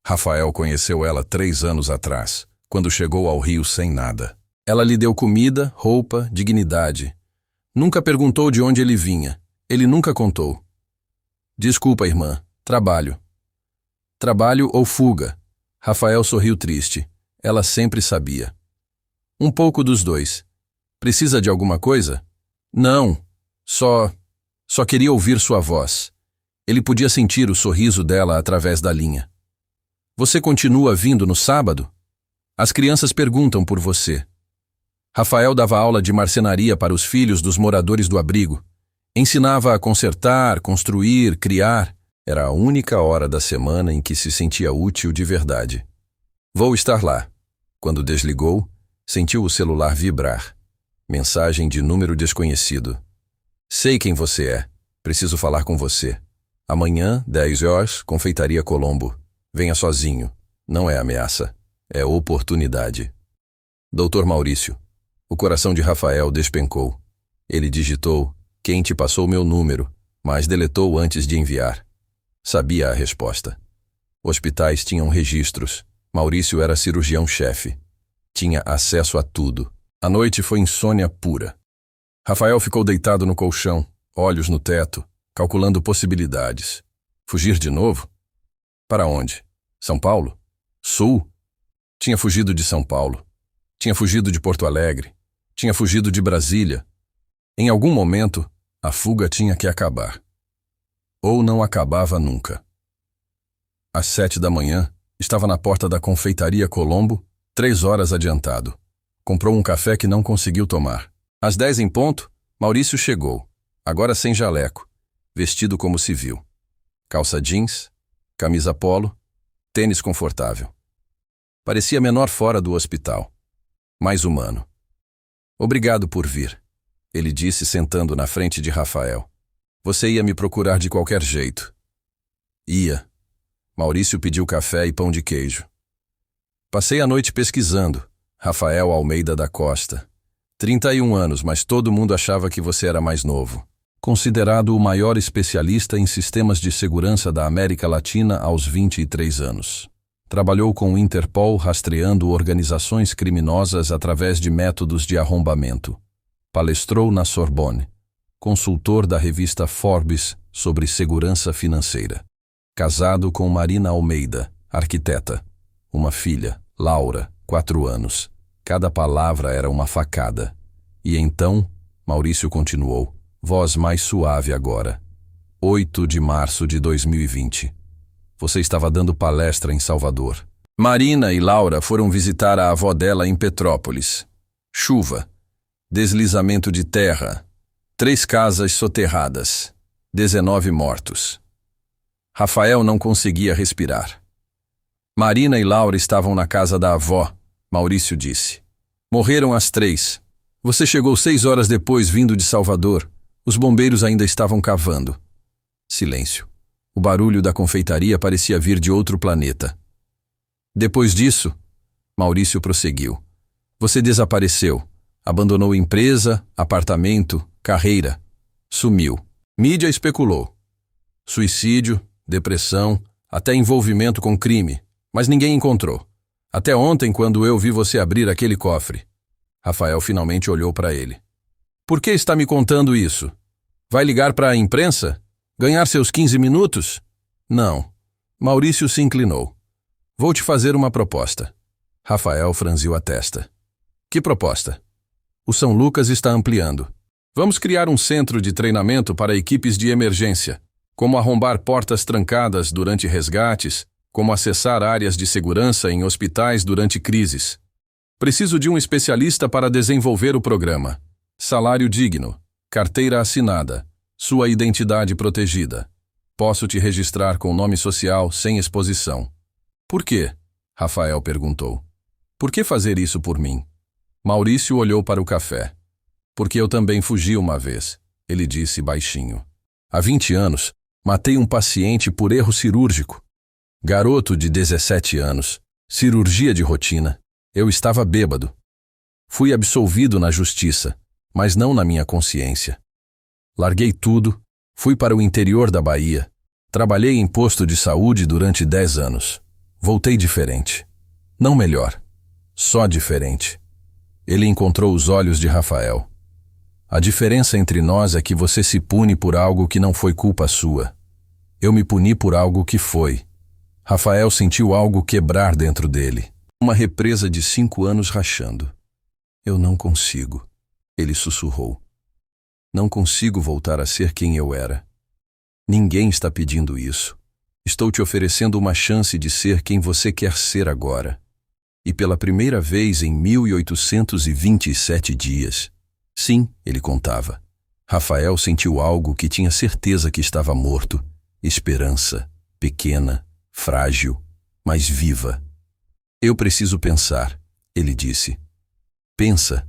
Rafael conheceu ela 3 anos atrás, quando chegou ao Rio sem nada. Ela lhe deu comida, roupa, dignidade. Nunca perguntou de onde ele vinha. Ele nunca contou. Desculpa, irmã. Trabalho. Trabalho ou fuga? Rafael sorriu triste. Ela sempre sabia. Um pouco dos dois. Precisa de alguma coisa? Não. Só queria ouvir sua voz. Ele podia sentir o sorriso dela através da linha. Você continua vindo no sábado? As crianças perguntam por você. Rafael dava aula de marcenaria para os filhos dos moradores do abrigo. Ensinava a consertar, construir, criar. Era a única hora da semana em que se sentia útil de verdade. Vou estar lá. Quando desligou, sentiu o celular vibrar. Mensagem de número desconhecido. Sei quem você é. Preciso falar com você. Amanhã, 10 horas, Confeitaria Colombo. Venha sozinho. Não é ameaça. É oportunidade. Doutor Maurício. O coração de Rafael despencou. Ele digitou: quem te passou meu número, mas deletou antes de enviar. Sabia a resposta. Hospitais tinham registros. Maurício era cirurgião-chefe. Tinha acesso a tudo. A noite foi insônia pura. Rafael ficou deitado no colchão, olhos no teto, calculando possibilidades. Fugir de novo? Para onde? São Paulo? Sul? Tinha fugido de São Paulo. Tinha fugido de Porto Alegre. Tinha fugido de Brasília. Em algum momento, a fuga tinha que acabar. Ou não acabava nunca. Às 7 da manhã, estava na porta da Confeitaria Colombo, 3 horas adiantado. Comprou um café que não conseguiu tomar. Às 10 em ponto, Maurício chegou, agora sem jaleco, vestido como civil. Calça jeans, camisa polo, tênis confortável. Parecia menor fora do hospital. Mais humano. Obrigado por vir, ele disse sentando na frente de Rafael. Você ia me procurar de qualquer jeito. Ia. Maurício pediu café e pão de queijo. Passei a noite pesquisando. Rafael Almeida da Costa. 31 anos, mas todo mundo achava que você era mais novo. Considerado o maior especialista em sistemas de segurança da América Latina aos 23 anos. Trabalhou com o Interpol rastreando organizações criminosas através de métodos de arrombamento. Palestrou na Sorbonne. Consultor da revista Forbes sobre segurança financeira. Casado com Marina Almeida, arquiteta. Uma filha, Laura, 4 anos. Cada palavra era uma facada. E então, Maurício continuou, voz mais suave agora. 8 de março de 2020. Você estava dando palestra em Salvador. Marina e Laura foram visitar a avó dela em Petrópolis. Chuva. Deslizamento de terra. 3 casas soterradas. 19 mortos. Rafael não conseguia respirar. Marina e Laura estavam na casa da avó, Maurício disse. Morreram as 3. Você chegou 6 horas depois vindo de Salvador. Os bombeiros ainda estavam cavando. Silêncio. O barulho da confeitaria parecia vir de outro planeta. Depois disso, Maurício prosseguiu. Você desapareceu. Abandonou empresa, apartamento, carreira. Sumiu. Mídia especulou. Suicídio, depressão, até envolvimento com crime. Mas ninguém encontrou. Até ontem, quando eu vi você abrir aquele cofre. Rafael finalmente olhou para ele. Por que está me contando isso? Vai ligar para a imprensa? Ganhar seus 15 minutos? Não. Maurício se inclinou. Vou te fazer uma proposta. Rafael franziu a testa. Que proposta? O São Lucas está ampliando. Vamos criar um centro de treinamento para equipes de emergência, como arrombar portas trancadas durante resgates, Como acessar áreas de segurança em hospitais durante crises. Preciso de um especialista para desenvolver o programa. Salário digno. Carteira assinada. Sua identidade protegida. Posso te registrar com nome social sem exposição. Por quê? Rafael perguntou. Por que fazer isso por mim? Maurício olhou para o café. Porque eu também fugi uma vez, ele disse baixinho. Há 20 anos, matei um paciente por erro cirúrgico. Garoto de 17 anos, cirurgia de rotina. Eu estava bêbado. Fui absolvido na justiça, mas não na minha consciência. Larguei tudo, fui para o interior da Bahia. Trabalhei em posto de saúde durante 10 anos. Voltei diferente. Não melhor, só diferente. Ele encontrou os olhos de Rafael. A diferença entre nós é que você se pune por algo que não foi culpa sua. Eu me puni por algo que foi. Rafael sentiu algo quebrar dentro dele. Uma represa de 5 anos rachando. Eu não consigo, ele sussurrou. Não consigo voltar a ser quem eu era. Ninguém está pedindo isso. Estou te oferecendo uma chance de ser quem você quer ser agora. E pela primeira vez em 1827 dias. Sim, ele contava. Rafael sentiu algo que tinha certeza que estava morto. Esperança, pequena, frágil, mas viva. Eu preciso pensar, ele disse. Pensa,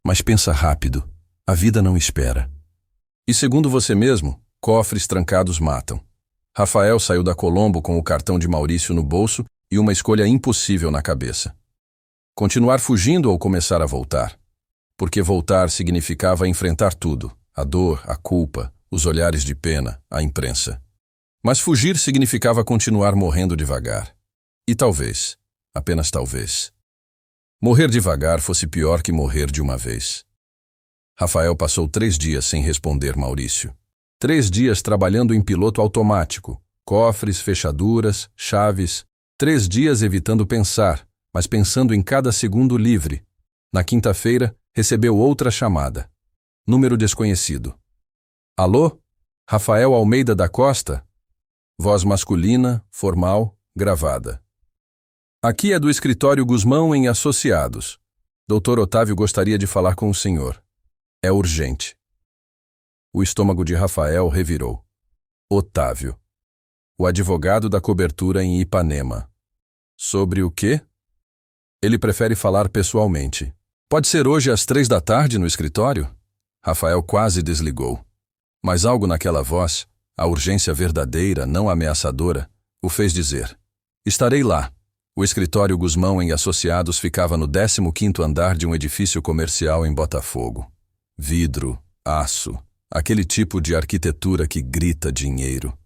mas pensa rápido. A vida não espera. E segundo você mesmo, cofres trancados matam. Rafael saiu da Colombo com o cartão de Maurício no bolso e uma escolha impossível na cabeça. Continuar fugindo ou começar a voltar? Porque voltar significava enfrentar tudo, a dor, a culpa, os olhares de pena, a imprensa. Mas fugir significava continuar morrendo devagar. E talvez, apenas talvez, morrer devagar fosse pior que morrer de uma vez. Rafael passou 3 dias sem responder Maurício. 3 dias trabalhando em piloto automático, cofres, fechaduras, chaves. 3 dias evitando pensar, mas pensando em cada segundo livre. Na quinta-feira, recebeu outra chamada. Número desconhecido. Alô? Rafael Almeida da Costa? Voz masculina, formal, gravada. Aqui é do escritório Guzmão em Associados. Dr. Otávio gostaria de falar com o senhor. É urgente. O estômago de Rafael revirou. Otávio. O advogado da cobertura em Ipanema. Sobre o quê? Ele prefere falar pessoalmente. Pode ser hoje às 3 da tarde no escritório? Rafael quase desligou. Mas algo naquela voz, a urgência verdadeira, não ameaçadora, o fez dizer. Estarei lá. O escritório Guzmão em Associados ficava no 15º andar de um edifício comercial em Botafogo. Vidro, aço, aquele tipo de arquitetura que grita dinheiro.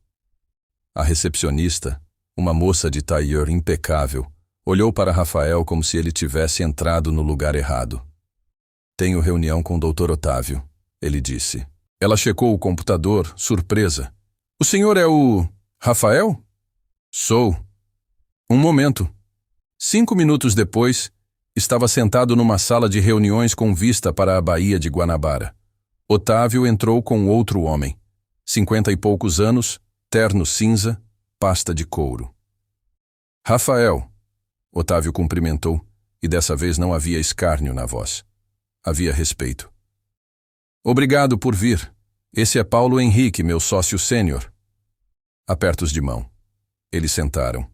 A recepcionista, uma moça de tailleur impecável, olhou para Rafael como se ele tivesse entrado no lugar errado. Tenho reunião com o Dr. Otávio, ele disse. Ela checou o computador, surpresa. O senhor é o... Rafael? Sou. Um momento. 5 minutos depois, estava sentado numa sala de reuniões com vista para a Baía de Guanabara. Otávio entrou com outro homem. 50 e poucos anos, terno cinza, pasta de couro. Rafael. Otávio cumprimentou, e dessa vez não havia escárnio na voz. Havia respeito. Obrigado por vir. Esse é Paulo Henrique, meu sócio sênior. Apertos de mão. Eles sentaram.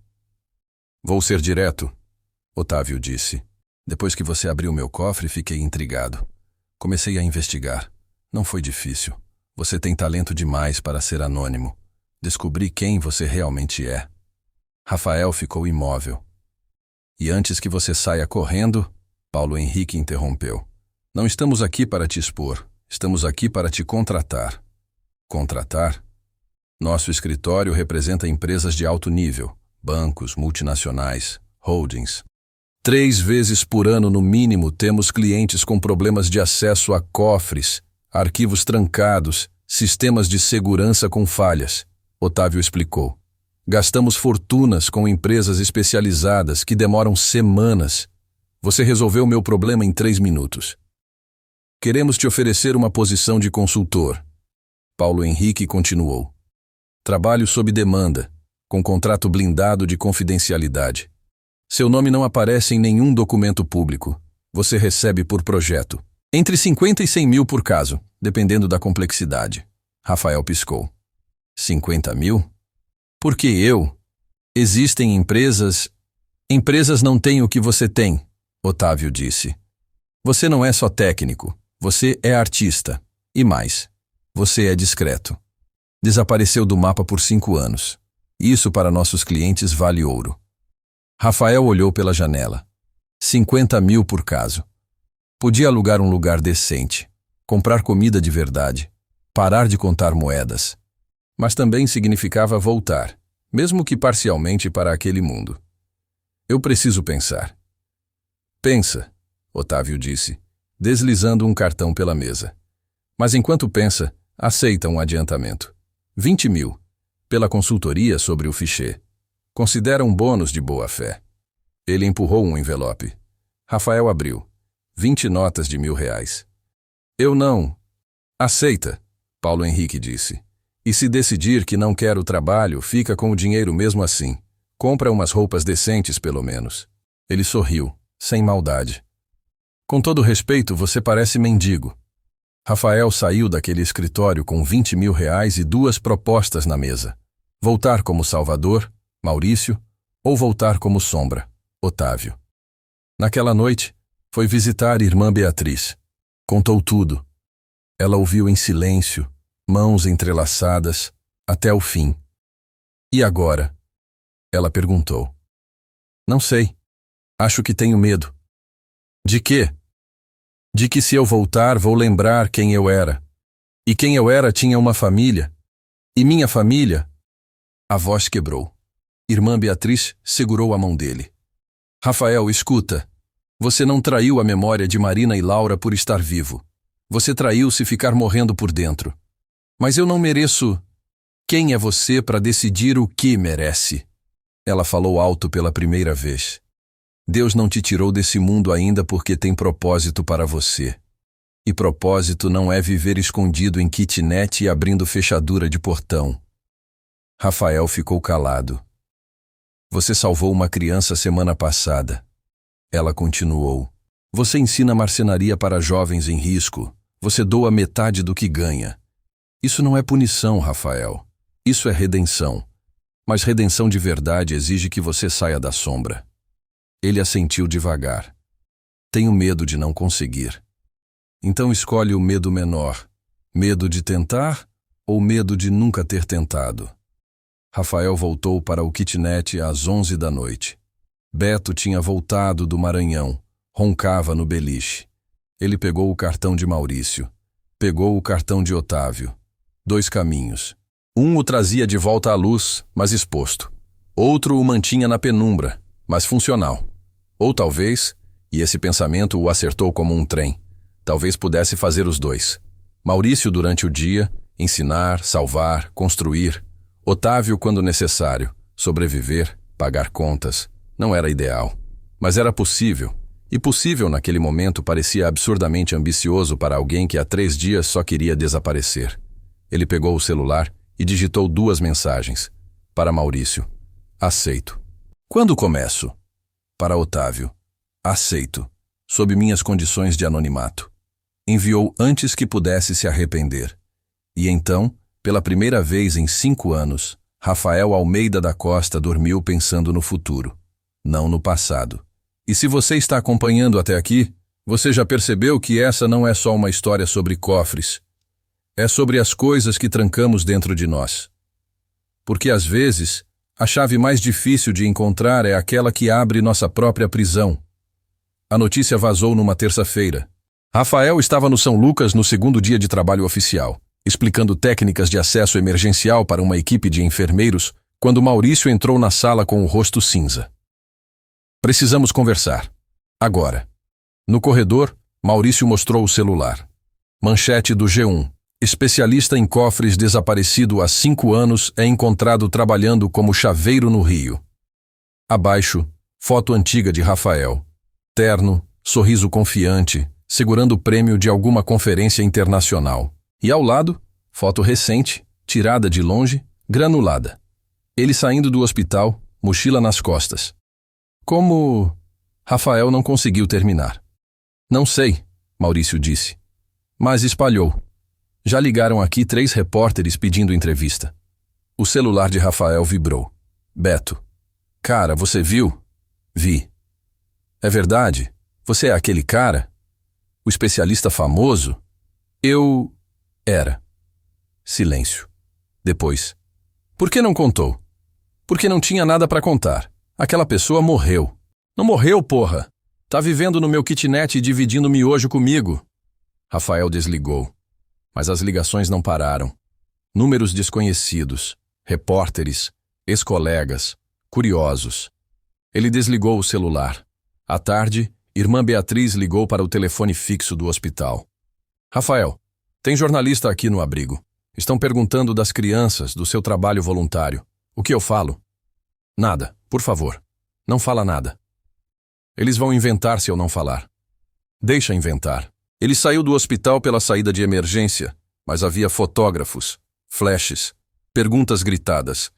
Vou ser direto, Otávio disse. Depois que você abriu meu cofre, fiquei intrigado. Comecei a investigar. Não foi difícil. Você tem talento demais para ser anônimo. Descobri quem você realmente é. Rafael ficou imóvel. E antes que você saia correndo, Paulo Henrique interrompeu. Não estamos aqui para te expor. Estamos aqui para te contratar. Contratar? Nosso escritório representa empresas de alto nível, bancos, multinacionais, holdings. 3 vezes por ano, no mínimo, temos clientes com problemas de acesso a cofres, arquivos trancados, sistemas de segurança com falhas. Otávio explicou. Gastamos fortunas com empresas especializadas que demoram semanas. Você resolveu meu problema em 3 minutos. Queremos te oferecer uma posição de consultor. Paulo Henrique continuou. Trabalho sob demanda. com contrato blindado de confidencialidade. Seu nome não aparece em nenhum documento público. Você recebe por projeto. Entre 50 e 100 mil por caso, dependendo da complexidade. Rafael piscou. 50 mil? Por que eu? Existem empresas... Empresas não têm o que você tem, Otávio disse. Você não é só técnico, você é artista. E mais, você é discreto. Desapareceu do mapa por 5 anos. Isso para nossos clientes vale ouro. Rafael olhou pela janela. 50 mil por caso. Podia alugar um lugar decente, comprar comida de verdade, parar de contar moedas. Mas também significava voltar, mesmo que parcialmente, para aquele mundo. Eu preciso pensar. Pensa, Otávio disse, deslizando um cartão pela mesa. Mas enquanto pensa, aceita um adiantamento. 20 mil, pela consultoria sobre o fichê. Considera um bônus de boa-fé. Ele empurrou um envelope. Rafael abriu. 20 notas de R$1.000. Eu não. Aceita, Paulo Henrique disse. E se decidir que não quer o trabalho, fica com o dinheiro mesmo assim. Compra umas roupas decentes, pelo menos. Ele sorriu, sem maldade. Com todo respeito, você parece mendigo. Rafael saiu daquele escritório com R$20 mil e 2 propostas na mesa. Voltar como Salvador, Maurício, ou voltar como Sombra, Otávio. Naquela noite, foi visitar irmã Beatriz. Contou tudo. Ela ouviu em silêncio, mãos entrelaçadas, até o fim. E agora? Ela perguntou. Não sei. Acho que tenho medo. De quê? De que se eu voltar vou lembrar quem eu era. E quem eu era tinha uma família. E minha família... A voz quebrou. Irmã Beatriz segurou a mão dele. Rafael, escuta. Você não traiu a memória de Marina e Laura por estar vivo. Você traiu se ficar morrendo por dentro. Mas eu não mereço... Quem é você para decidir o que merece? Ela falou alto pela primeira vez. Deus não te tirou desse mundo ainda porque tem propósito para você. E propósito não é viver escondido em kitnet e abrindo fechadura de portão. Rafael ficou calado. Você salvou uma criança semana passada. Ela continuou. Você ensina marcenaria para jovens em risco. Você doa metade do que ganha. Isso não é punição, Rafael. Isso é redenção. Mas redenção de verdade exige que você saia da sombra. Ele assentiu devagar. Tenho medo de não conseguir. Então escolhe o medo menor. Medo de tentar ou medo de nunca ter tentado? Rafael voltou para o kitnet às 11 da noite. Beto tinha voltado do Maranhão. Roncava no beliche. Ele pegou o cartão de Maurício. Pegou o cartão de Otávio. 2 caminhos. Um o trazia de volta à luz, mas exposto. Outro o mantinha na penumbra, mas funcional. Ou talvez, e esse pensamento o acertou como um trem, talvez pudesse fazer os 2. Maurício durante o dia, ensinar, salvar, construir. Otávio quando necessário, sobreviver, pagar contas. Não era ideal, mas era possível. E possível naquele momento parecia absurdamente ambicioso para alguém que há 3 dias só queria desaparecer. Ele pegou o celular e digitou 2 mensagens. Para Maurício. Aceito. Quando começo? Para Otávio. Aceito. Sob minhas condições de anonimato. Enviou antes que pudesse se arrepender. E então, pela primeira vez em 5 anos, Rafael Almeida da Costa dormiu pensando no futuro, não no passado. E se você está acompanhando até aqui, você já percebeu que essa não é só uma história sobre cofres. É sobre as coisas que trancamos dentro de nós. Porque às vezes, a chave mais difícil de encontrar é aquela que abre nossa própria prisão. A notícia vazou numa terça-feira. Rafael estava no São Lucas no 2º dia de trabalho oficial, explicando técnicas de acesso emergencial para uma equipe de enfermeiros, quando Maurício entrou na sala com o rosto cinza. Precisamos conversar. Agora. No corredor, Maurício mostrou o celular. Manchete do G1. Especialista em cofres desaparecido há 5 anos é encontrado trabalhando como chaveiro no Rio. Abaixo, foto antiga de Rafael. Terno, sorriso confiante, segurando o prêmio de alguma conferência internacional. E ao lado, foto recente, tirada de longe, granulada. Ele saindo do hospital, mochila nas costas. Como... Rafael não conseguiu terminar. Não sei, Maurício disse. Mas espalhou. Já ligaram aqui 3 repórteres pedindo entrevista. O celular de Rafael vibrou. Beto. Cara, você viu? Vi. É verdade? Você é aquele cara? O especialista famoso? Eu... Era. Silêncio. Depois. Por que não contou? Porque não tinha nada para contar. Aquela pessoa morreu. Não morreu, porra. Tá vivendo no meu kitnet e dividindo miojo comigo. Rafael desligou. Mas as ligações não pararam. Números desconhecidos, repórteres, ex-colegas, curiosos. Ele desligou o celular. À tarde, irmã Beatriz ligou para o telefone fixo do hospital. Rafael, tem jornalista aqui no abrigo. Estão perguntando das crianças, do seu trabalho voluntário. O que eu falo? Nada, por favor. Não fala nada. Eles vão inventar se eu não falar. Deixa inventar. Ele saiu do hospital pela saída de emergência, mas havia fotógrafos, flashes, perguntas gritadas.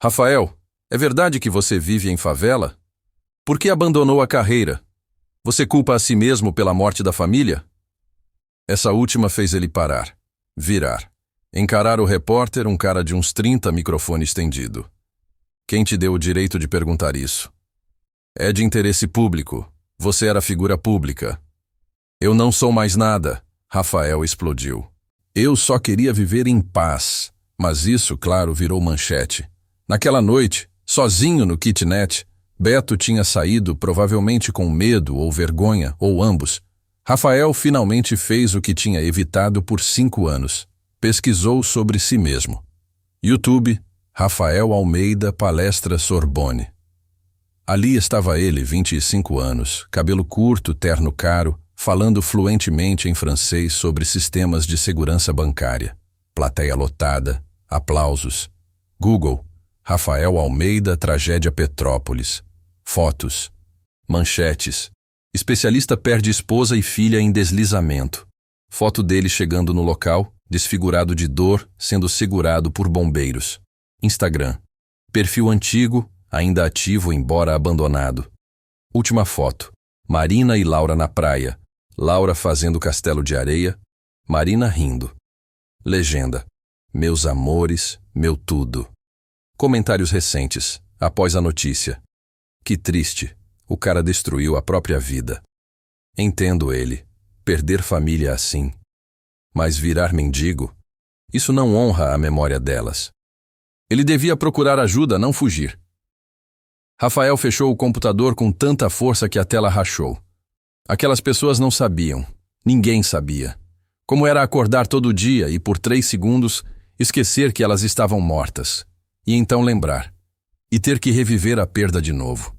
Rafael, é verdade que você vive em favela? Por que abandonou a carreira? Você culpa a si mesmo pela morte da família? Essa última fez ele parar, virar, encarar o repórter, um cara de uns 30, microfone estendido. Quem te deu o direito de perguntar isso? É de interesse público. Você era figura pública. Eu não sou mais nada, Rafael explodiu. Eu só queria viver em paz, mas isso, claro, virou manchete. Naquela noite, sozinho no kitnet, Beto tinha saído provavelmente com medo ou vergonha, ou ambos. Rafael finalmente fez o que tinha evitado por 5 anos. Pesquisou sobre si mesmo. YouTube, Rafael Almeida, palestra Sorbonne. Ali estava ele, 25 anos, cabelo curto, terno caro, falando fluentemente em francês sobre sistemas de segurança bancária. Plateia lotada, aplausos. Google, Rafael Almeida, tragédia Petrópolis. Fotos. Manchetes. Especialista perde esposa e filha em deslizamento. Foto dele chegando no local, desfigurado de dor, sendo segurado por bombeiros. Instagram. Perfil antigo, ainda ativo embora abandonado. Última foto. Marina e Laura na praia. Laura fazendo castelo de areia, Marina rindo. Legenda. Meus amores, meu tudo. Comentários recentes, após a notícia. Que triste, o cara destruiu a própria vida. Entendo ele, perder família assim. Mas virar mendigo, isso não honra a memória delas. Ele devia procurar ajuda, não fugir. Rafael fechou o computador com tanta força que a tela rachou. Aquelas pessoas não sabiam. Ninguém sabia. Como era acordar todo dia e, por 3 segundos, esquecer que elas estavam mortas. E então lembrar. E ter que reviver a perda de novo.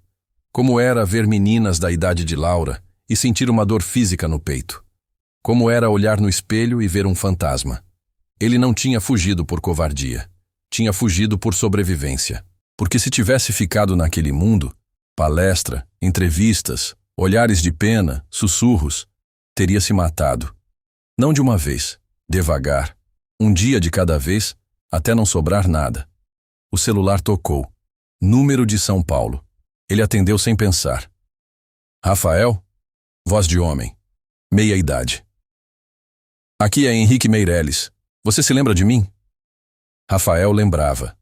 Como era ver meninas da idade de Laura e sentir uma dor física no peito. Como era olhar no espelho e ver um fantasma. Ele não tinha fugido por covardia. Tinha fugido por sobrevivência. Porque se tivesse ficado naquele mundo, palestra, entrevistas, olhares de pena, sussurros, teria se matado. Não de uma vez, devagar, um dia de cada vez, até não sobrar nada. O celular tocou. Número de São Paulo. Ele atendeu sem pensar. Rafael? Voz de homem. Meia idade. Aqui é Henrique Meirelles. Você se lembra de mim? Rafael lembrava.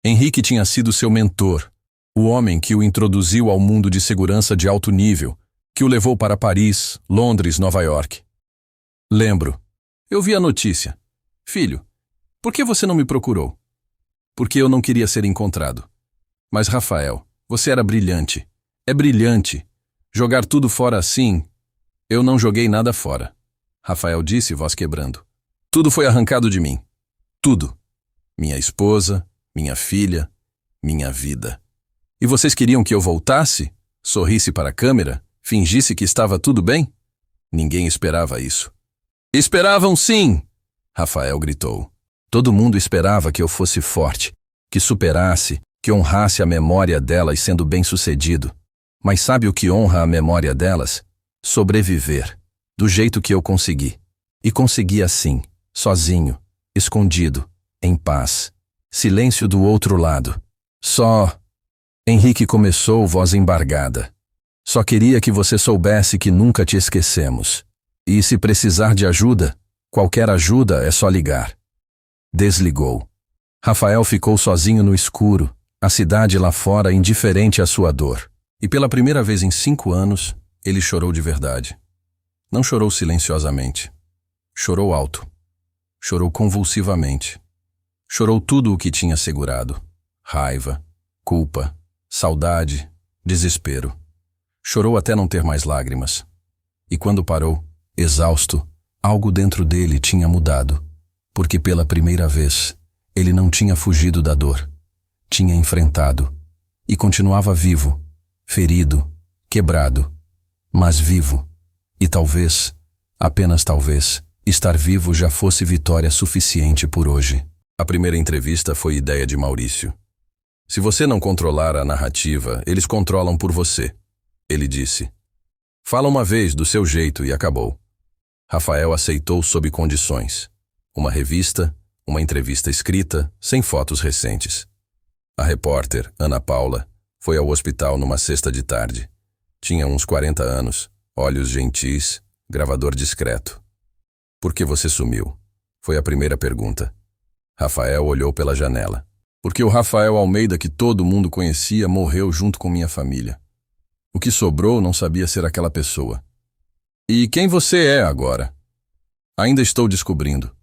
Henrique tinha sido seu mentor, o homem que o introduziu ao mundo de segurança de alto nível, que o levou para Paris, Londres, Nova York. Lembro. Eu vi a notícia. Filho, por que você não me procurou? Porque eu não queria ser encontrado. Mas, Rafael, você era brilhante. É brilhante. Jogar tudo fora assim... Eu não joguei nada fora. Rafael disse, voz quebrando. Tudo foi arrancado de mim. Tudo. Minha esposa, minha filha, minha vida. E vocês queriam que eu voltasse? Sorrisse para a câmera? Fingisse que estava tudo bem? Ninguém esperava isso. Esperavam sim! Rafael gritou. Todo mundo esperava que eu fosse forte, que superasse, que honrasse a memória delas sendo bem-sucedido. Mas sabe o que honra a memória delas? Sobreviver, do jeito que eu consegui. E consegui assim, sozinho, escondido, em paz. Silêncio do outro lado. Só... Henrique começou, voz embargada. Só queria que você soubesse que nunca te esquecemos. E se precisar de ajuda, qualquer ajuda é só ligar. Desligou. Rafael ficou sozinho no escuro, a cidade lá fora indiferente à sua dor. E pela primeira vez em 5 anos, ele chorou de verdade. Não chorou silenciosamente. Chorou alto. Chorou convulsivamente. Chorou tudo o que tinha segurado. Raiva, culpa, saudade, desespero. Chorou até não ter mais lágrimas. E quando parou, exausto, algo dentro dele tinha mudado. Porque pela primeira vez, ele não tinha fugido da dor. Tinha enfrentado. E continuava vivo, ferido, quebrado, mas vivo. E talvez, apenas talvez, estar vivo já fosse vitória suficiente por hoje. A primeira entrevista foi ideia de Maurício. Se você não controlar a narrativa, eles controlam por você, ele disse. Fala uma vez do seu jeito e acabou. Rafael aceitou sob condições. Uma revista, uma entrevista escrita, sem fotos recentes. A repórter, Ana Paula, foi ao hospital numa sexta de tarde. Tinha uns 40 anos, olhos gentis, gravador discreto. Por que você sumiu? Foi a primeira pergunta. Rafael olhou pela janela. Porque o Rafael Almeida que todo mundo conhecia morreu junto com minha família. O que sobrou não sabia ser aquela pessoa. E quem você é agora? Ainda estou descobrindo.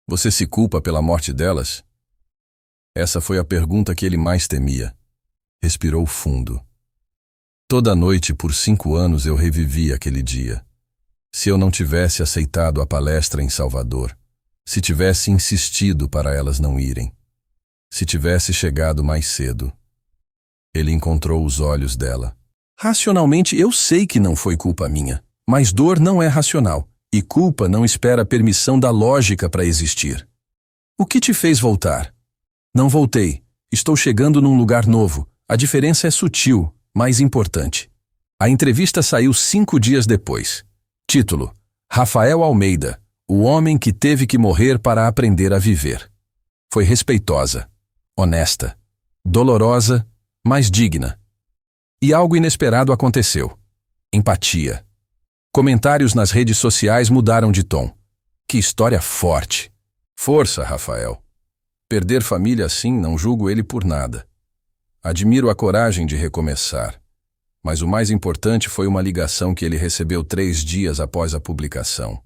Você se culpa pela morte delas? Essa foi a pergunta que ele mais temia. Respirou fundo. Toda noite por 5 anos eu revivi aquele dia. Se eu não tivesse aceitado a palestra em Salvador, se tivesse insistido para elas não irem, se tivesse chegado mais cedo. Ele encontrou os olhos dela. Racionalmente eu sei que não foi culpa minha, mas dor não é racional, e culpa não espera permissão da lógica para existir. O que te fez voltar? Não voltei. Estou chegando num lugar novo. A diferença é sutil, mas importante. A entrevista saiu 5 dias depois. Título: Rafael Almeida, o homem que teve que morrer para aprender a viver. Foi respeitosa, honesta, dolorosa, mas digna. E algo inesperado aconteceu. Empatia. Comentários nas redes sociais mudaram de tom. Que história forte. Força, Rafael. Perder família assim não julgo ele por nada. Admiro a coragem de recomeçar. Mas o mais importante foi uma ligação que ele recebeu 3 dias após a publicação.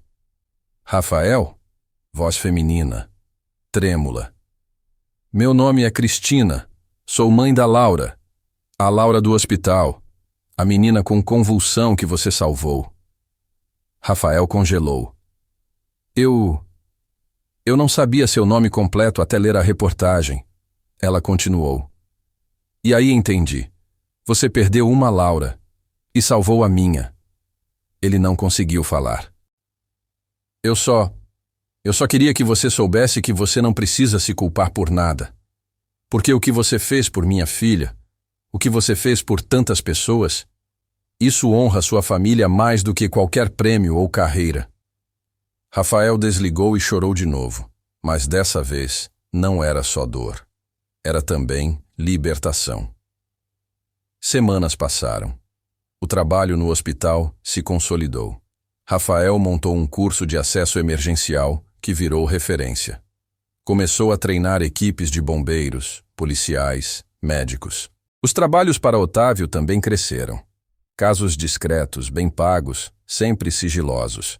Rafael? Voz feminina. Trêmula. Meu nome é Cristina. Sou mãe da Laura. A Laura do hospital. A menina com convulsão que você salvou. Rafael congelou. Eu não sabia seu nome completo até ler a reportagem. Ela continuou. E aí entendi. Você perdeu uma Laura e salvou a minha. Ele não conseguiu falar. Eu só queria que você soubesse que você não precisa se culpar por nada. Porque o que você fez por minha filha, o que você fez por tantas pessoas, isso honra sua família mais do que qualquer prêmio ou carreira. Rafael desligou e chorou de novo, mas dessa vez não era só dor. Era também libertação. Semanas passaram. O trabalho no hospital se consolidou. Rafael montou um curso de acesso emergencial que virou referência. Começou a treinar equipes de bombeiros, policiais, médicos. Os trabalhos para Otávio também cresceram. Casos discretos, bem pagos, sempre sigilosos.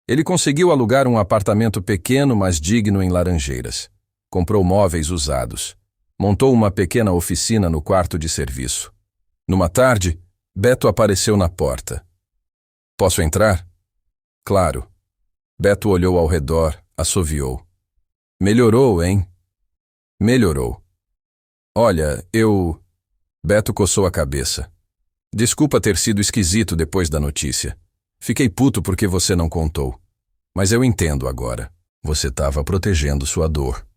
Ele conseguiu alugar um apartamento pequeno, mas digno em Laranjeiras. Comprou móveis usados. Montou uma pequena oficina no quarto de serviço. Numa tarde, Beto apareceu na porta. Posso entrar? Claro. Beto olhou ao redor, assoviou. Melhorou, hein? Melhorou. Olha, Beto coçou a cabeça. Desculpa ter sido esquisito depois da notícia. Fiquei puto porque você não contou. Mas eu entendo agora. Você estava protegendo sua dor.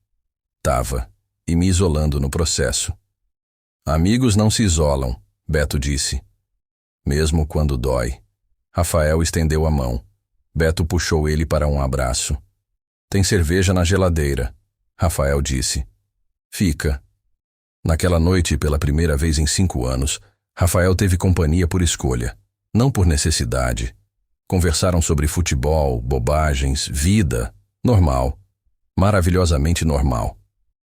Tava. E me isolando no processo. Amigos não se isolam, Beto disse. Mesmo quando dói. Rafael estendeu a mão. Beto puxou ele para um abraço. Tem cerveja na geladeira, Rafael disse. Fica. Naquela noite, pela primeira vez em 5 anos, Rafael teve companhia por escolha, não por necessidade. Conversaram sobre futebol, bobagens, vida, normal, maravilhosamente normal.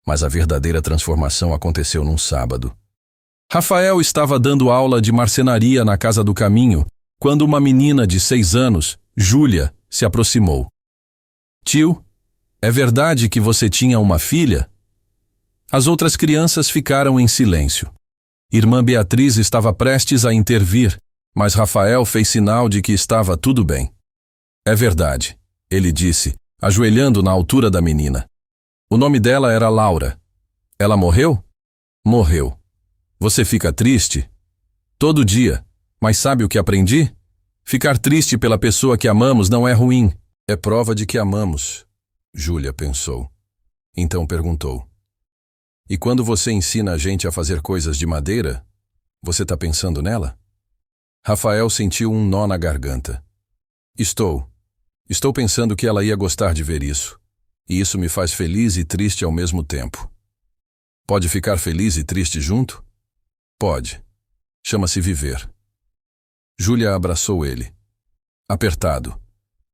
Mas a verdadeira transformação aconteceu num sábado. Rafael estava dando aula de marcenaria na Casa do Caminho, quando uma menina de 6 anos, Júlia, se aproximou. Tio, é verdade que você tinha uma filha? As outras crianças ficaram em silêncio. Irmã Beatriz estava prestes a intervir, mas Rafael fez sinal de que estava tudo bem. É verdade, ele disse, ajoelhando na altura da menina. O nome dela era Laura. Ela morreu? Morreu. Você fica triste? Todo dia. Mas sabe o que aprendi? Ficar triste pela pessoa que amamos não é ruim. É prova de que amamos, Júlia pensou. Então perguntou. E quando você ensina a gente a fazer coisas de madeira, você está pensando nela? Rafael sentiu um nó na garganta. Estou pensando que ela ia gostar de ver isso. E isso me faz feliz e triste ao mesmo tempo. Pode ficar feliz e triste junto? Pode. Chama-se viver. Júlia abraçou ele. Apertado.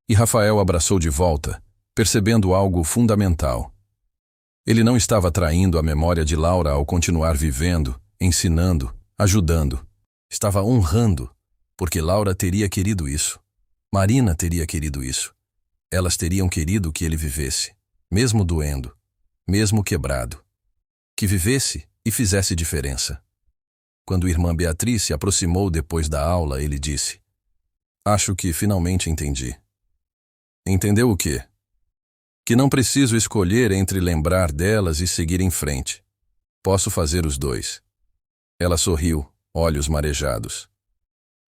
E Rafael abraçou de volta, percebendo algo fundamental. Ele não estava traindo a memória de Laura ao continuar vivendo, ensinando, ajudando. Estava honrando, porque Laura teria querido isso. Marina teria querido isso. Elas teriam querido que ele vivesse, mesmo doendo, mesmo quebrado. Que vivesse e fizesse diferença. Quando irmã Beatriz se aproximou depois da aula, ele disse: Acho que finalmente entendi. Entendeu o quê? Que não preciso escolher entre lembrar delas e seguir em frente. Posso fazer os dois. Ela sorriu, olhos marejados.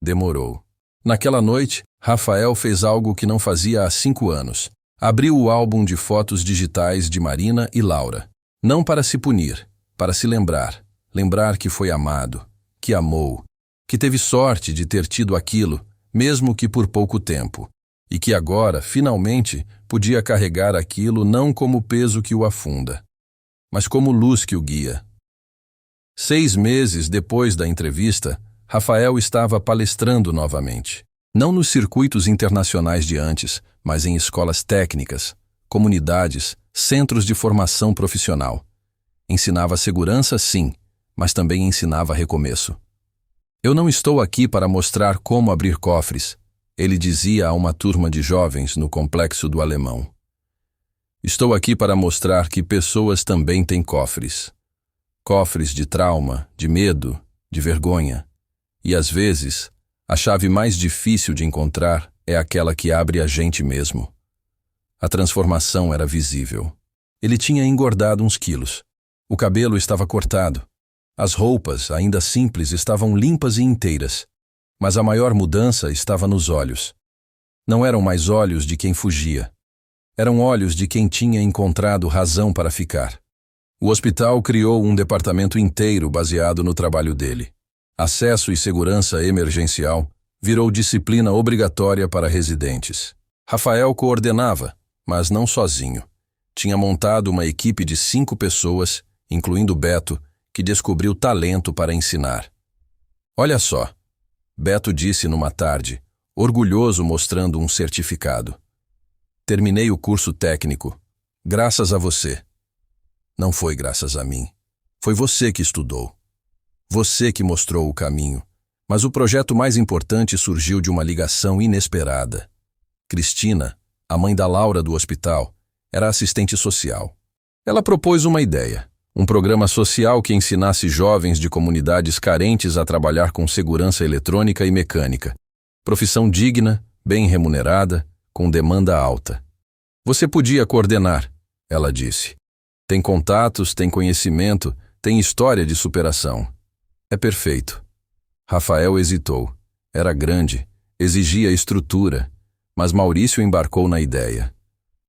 Demorou. Naquela noite, Rafael fez algo que não fazia há 5 anos. Abriu o álbum de fotos digitais de Marina e Laura. Não para se punir, para se lembrar. Lembrar que foi amado, que amou, que teve sorte de ter tido aquilo, mesmo que por pouco tempo. E que agora, finalmente, podia carregar aquilo não como peso que o afunda, mas como luz que o guia. 6 meses depois da entrevista, Rafael estava palestrando novamente. Não nos circuitos internacionais de antes, mas em escolas técnicas, comunidades, centros de formação profissional. Ensinava segurança, sim, mas também ensinava recomeço. Eu não estou aqui para mostrar como abrir cofres, ele dizia a uma turma de jovens no Complexo do Alemão. Estou aqui para mostrar que pessoas também têm cofres. Cofres de trauma, de medo, de vergonha. E às vezes, a chave mais difícil de encontrar é aquela que abre a gente mesmo. A transformação era visível. Ele tinha engordado uns quilos. O cabelo estava cortado. As roupas, ainda simples, estavam limpas e inteiras. Mas a maior mudança estava nos olhos. Não eram mais olhos de quem fugia. Eram olhos de quem tinha encontrado razão para ficar. O hospital criou um departamento inteiro baseado no trabalho dele. Acesso e segurança emergencial virou disciplina obrigatória para residentes. Rafael coordenava, mas não sozinho. Tinha montado uma equipe de 5 pessoas, incluindo Beto, que descobriu talento para ensinar. Olha só, Beto disse numa tarde, orgulhoso mostrando um certificado. Terminei o curso técnico, graças a você. Não foi graças a mim. Foi você que estudou. Você que mostrou o caminho. Mas o projeto mais importante surgiu de uma ligação inesperada. Cristina, a mãe da Laura do hospital, era assistente social. Ela propôs uma ideia. Um programa social que ensinasse jovens de comunidades carentes a trabalhar com segurança eletrônica e mecânica. Profissão digna, bem remunerada, com demanda alta. Você podia coordenar, ela disse. Tem contatos, tem conhecimento, tem história de superação. É perfeito. Rafael hesitou. Era grande, exigia estrutura, mas Maurício embarcou na ideia.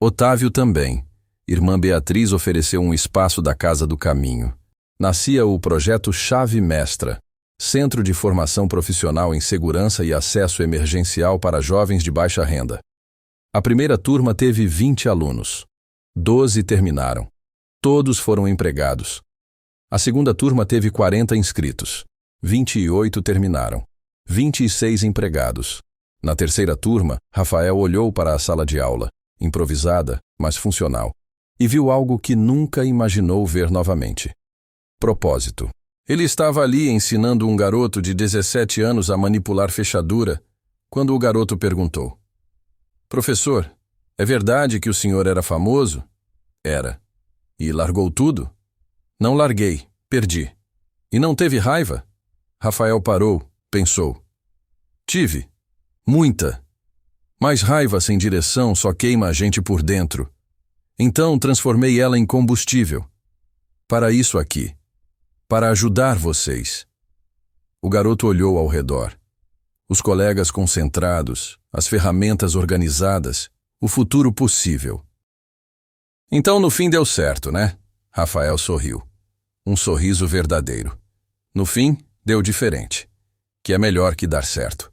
Otávio também. Irmã Beatriz ofereceu um espaço da Casa do Caminho. Nascia o projeto Chave Mestra, Centro de Formação Profissional em Segurança e Acesso Emergencial para Jovens de Baixa Renda. A primeira turma teve 20 alunos. 12 terminaram. Todos foram empregados. A segunda turma teve 40 inscritos. 28 terminaram. 26 empregados. Na terceira turma, Rafael olhou para a sala de aula, improvisada, mas funcional, e viu algo que nunca imaginou ver novamente. Propósito. Ele estava ali ensinando um garoto de 17 anos a manipular fechadura, quando o garoto perguntou: "Professor, é verdade que o senhor era famoso?" "Era." "E largou tudo?" "Não larguei, perdi." "E não teve raiva?" Rafael parou, pensou. "Tive. Muita. Mas raiva sem direção só queima a gente por dentro. Então transformei ela em combustível. Para isso aqui. Para ajudar vocês." O garoto olhou ao redor. Os colegas concentrados, as ferramentas organizadas, o futuro possível. "Então no fim deu certo, né?" Rafael sorriu. Um sorriso verdadeiro. No fim, deu diferente, que é melhor que dar certo.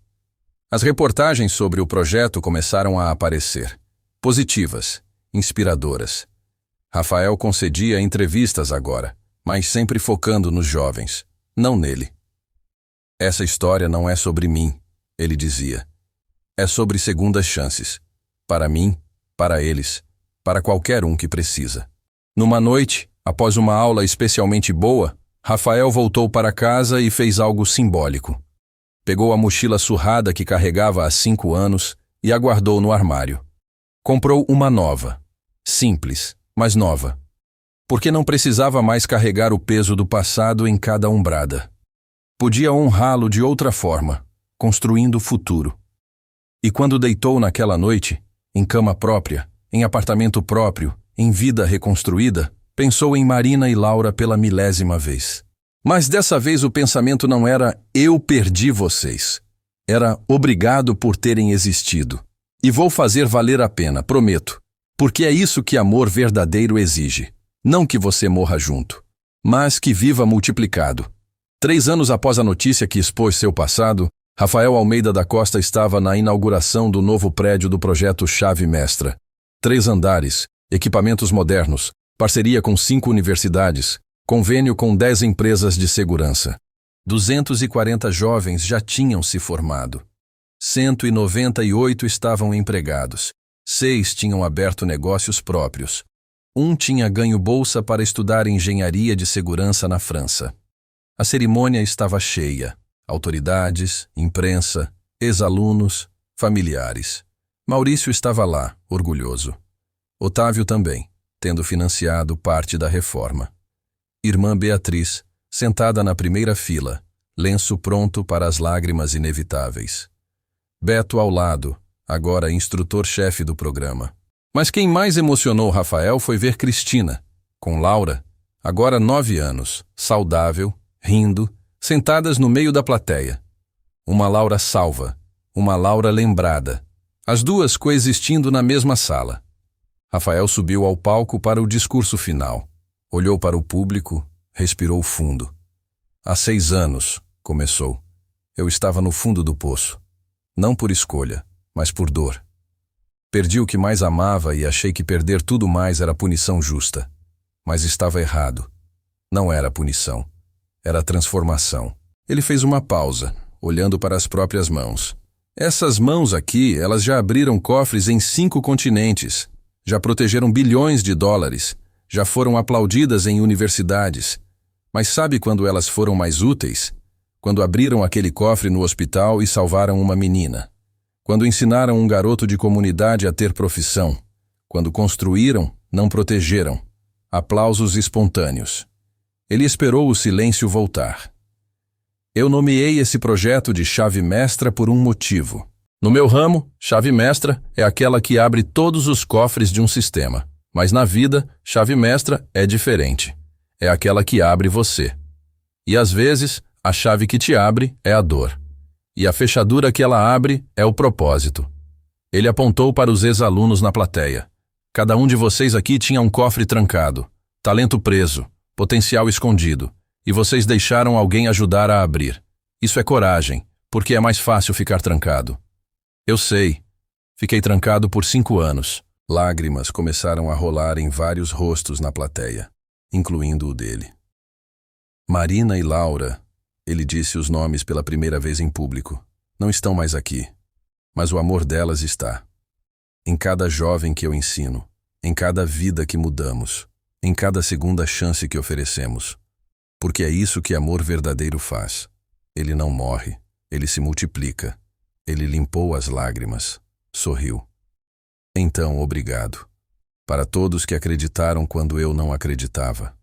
As reportagens sobre o projeto começaram a aparecer. Positivas, inspiradoras. Rafael concedia entrevistas agora, mas sempre focando nos jovens, não nele. "Essa história não é sobre mim", ele dizia. "É sobre segundas chances. Para mim, para eles, para qualquer um que precisa." Numa noite, após uma aula especialmente boa, Rafael voltou para casa e fez algo simbólico. Pegou a mochila surrada que carregava há 5 anos e a guardou no armário. Comprou uma nova. Simples, mas nova. Porque não precisava mais carregar o peso do passado em cada umbrada. Podia honrá-lo de outra forma, construindo o futuro. E quando deitou naquela noite, em cama própria, em apartamento próprio, em vida reconstruída, pensou em Marina e Laura pela 1000ª vez. Mas dessa vez o pensamento não era "eu perdi vocês". Era "obrigado por terem existido. E vou fazer valer a pena, prometo. Porque é isso que amor verdadeiro exige. Não que você morra junto, mas que viva multiplicado." 3 anos após a notícia que expôs seu passado, Rafael Almeida da Costa estava na inauguração do novo prédio do projeto Chave Mestra. 3 andares, equipamentos modernos, parceria com 5 universidades, convênio com 10 empresas de segurança. 240 jovens já tinham se formado. 198 estavam empregados. 6 tinham aberto negócios próprios. 1 tinha ganho bolsa para estudar engenharia de segurança na França. A cerimônia estava cheia. Autoridades, imprensa, ex-alunos, familiares. Maurício estava lá, orgulhoso. Otávio também, tendo financiado parte da reforma. Irmã Beatriz, sentada na primeira fila, lenço pronto para as lágrimas inevitáveis. Beto ao lado, agora instrutor-chefe do programa. Mas quem mais emocionou Rafael foi ver Cristina, com Laura, agora 9 anos, saudável, rindo, sentadas no meio da plateia. Uma Laura salva, uma Laura lembrada, as duas coexistindo na mesma sala. Rafael subiu ao palco para o discurso final. Olhou para o público, respirou fundo. "Há 6 anos", começou, "eu estava no fundo do poço. Não por escolha, mas por dor. Perdi o que mais amava e achei que perder tudo mais era punição justa. Mas estava errado. Não era punição. Era transformação." Ele fez uma pausa, olhando para as próprias mãos. "Essas mãos aqui, elas já abriram cofres em 5 continentes. Já protegeram bilhões de dólares. Já foram aplaudidas em universidades. Mas sabe quando elas foram mais úteis? Quando abriram aquele cofre no hospital e salvaram uma menina. Quando ensinaram um garoto de comunidade a ter profissão. Quando construíram, não protegeram. Aplausos espontâneos." Ele esperou o silêncio voltar. "Eu nomeei esse projeto de chave mestra por um motivo. No meu ramo, chave mestra é aquela que abre todos os cofres de um sistema. Mas na vida, chave mestra é diferente. É aquela que abre você. E às vezes, a chave que te abre é a dor. E a fechadura que ela abre é o propósito." Ele apontou para os ex-alunos na plateia. "Cada um de vocês aqui tinha um cofre trancado, talento preso, potencial escondido, e vocês deixaram alguém ajudar a abrir. Isso é coragem, porque é mais fácil ficar trancado. Eu sei. Fiquei trancado por 5 anos." Lágrimas começaram a rolar em vários rostos na plateia, incluindo o dele. Marina e Laura, ele disse os nomes pela primeira vez em público, não estão mais aqui, mas o amor delas está. Em cada jovem que eu ensino, em cada vida que mudamos, em cada segunda chance que oferecemos. Porque é isso que amor verdadeiro faz. Ele não morre, ele se multiplica. Ele limpou as lágrimas, sorriu. Então, obrigado. Para todos que acreditaram quando eu não acreditava.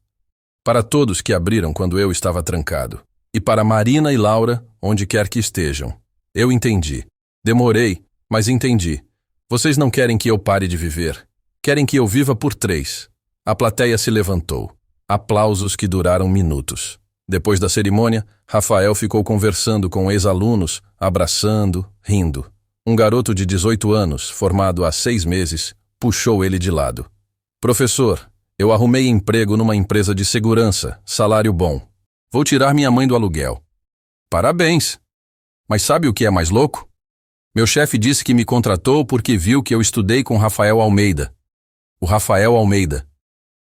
Para todos que abriram quando eu estava trancado. E para Marina e Laura, onde quer que estejam. Eu entendi. Demorei, mas entendi. Vocês não querem que eu pare de viver. Querem que eu viva por 3. A plateia se levantou. Aplausos que duraram minutos. Depois da cerimônia, Rafael ficou conversando com ex-alunos, abraçando, rindo. Um garoto de 18 anos, formado há 6 meses, puxou ele de lado. Professor, eu arrumei emprego numa empresa de segurança, salário bom. Vou tirar minha mãe do aluguel. Parabéns! Mas sabe o que é mais louco? Meu chefe disse que me contratou porque viu que eu estudei com Rafael Almeida. O Rafael Almeida.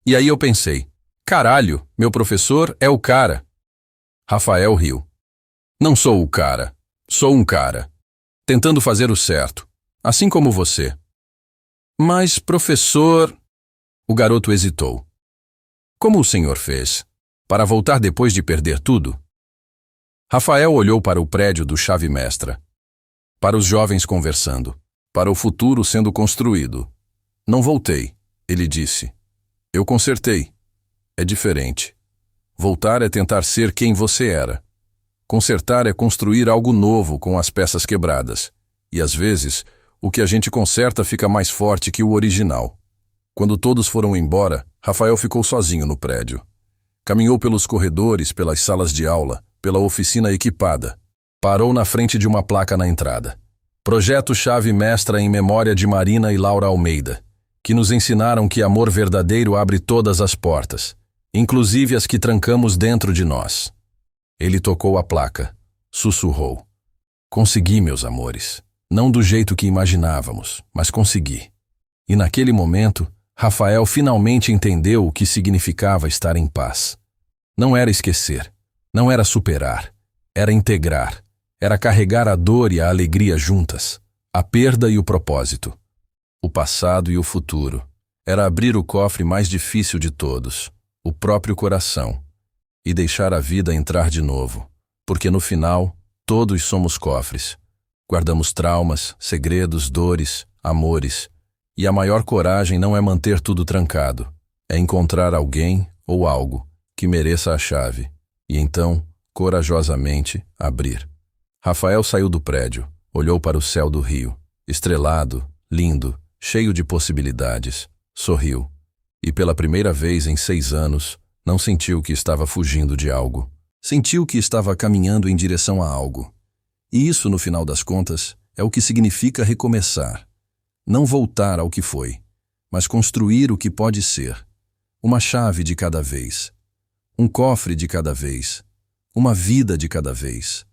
E aí eu pensei, caralho, meu professor é o cara. Rafael riu. Não sou o cara, sou um cara. Tentando fazer o certo, assim como você. Mas, professor... O garoto hesitou. Como o senhor fez? Para voltar depois de perder tudo? Rafael olhou para o prédio do Chave Mestra. Para os jovens conversando. Para o futuro sendo construído. Não voltei, ele disse. Eu consertei. É diferente. Voltar é tentar ser quem você era. Consertar é construir algo novo com as peças quebradas. E às vezes, o que a gente conserta fica mais forte que o original. Quando todos foram embora, Rafael ficou sozinho no prédio. Caminhou pelos corredores, pelas salas de aula, pela oficina equipada. Parou na frente de uma placa na entrada. Projeto Chave Mestra em memória de Marina e Laura Almeida, que nos ensinaram que amor verdadeiro abre todas as portas, inclusive as que trancamos dentro de nós. Ele tocou a placa, sussurrou. Consegui, meus amores. Não do jeito que imaginávamos, mas consegui. E naquele momento, Rafael finalmente entendeu o que significava estar em paz. Não era esquecer, não era superar, era integrar, era carregar a dor e a alegria juntas, a perda e o propósito. O passado e o futuro. Era abrir o cofre mais difícil de todos, o próprio coração, e deixar a vida entrar de novo, porque no final, todos somos cofres. Guardamos traumas, segredos, dores, amores, e a maior coragem não é manter tudo trancado, é encontrar alguém ou algo que mereça a chave, e então, corajosamente, abrir. Rafael saiu do prédio, olhou para o céu do rio, estrelado, lindo, cheio de possibilidades, sorriu. E pela primeira vez em 6 anos, não sentiu que estava fugindo de algo. Sentiu que estava caminhando em direção a algo. E isso, no final das contas, é o que significa recomeçar. Não voltar ao que foi, mas construir o que pode ser. Uma chave de cada vez. Um cofre de cada vez. Uma vida de cada vez.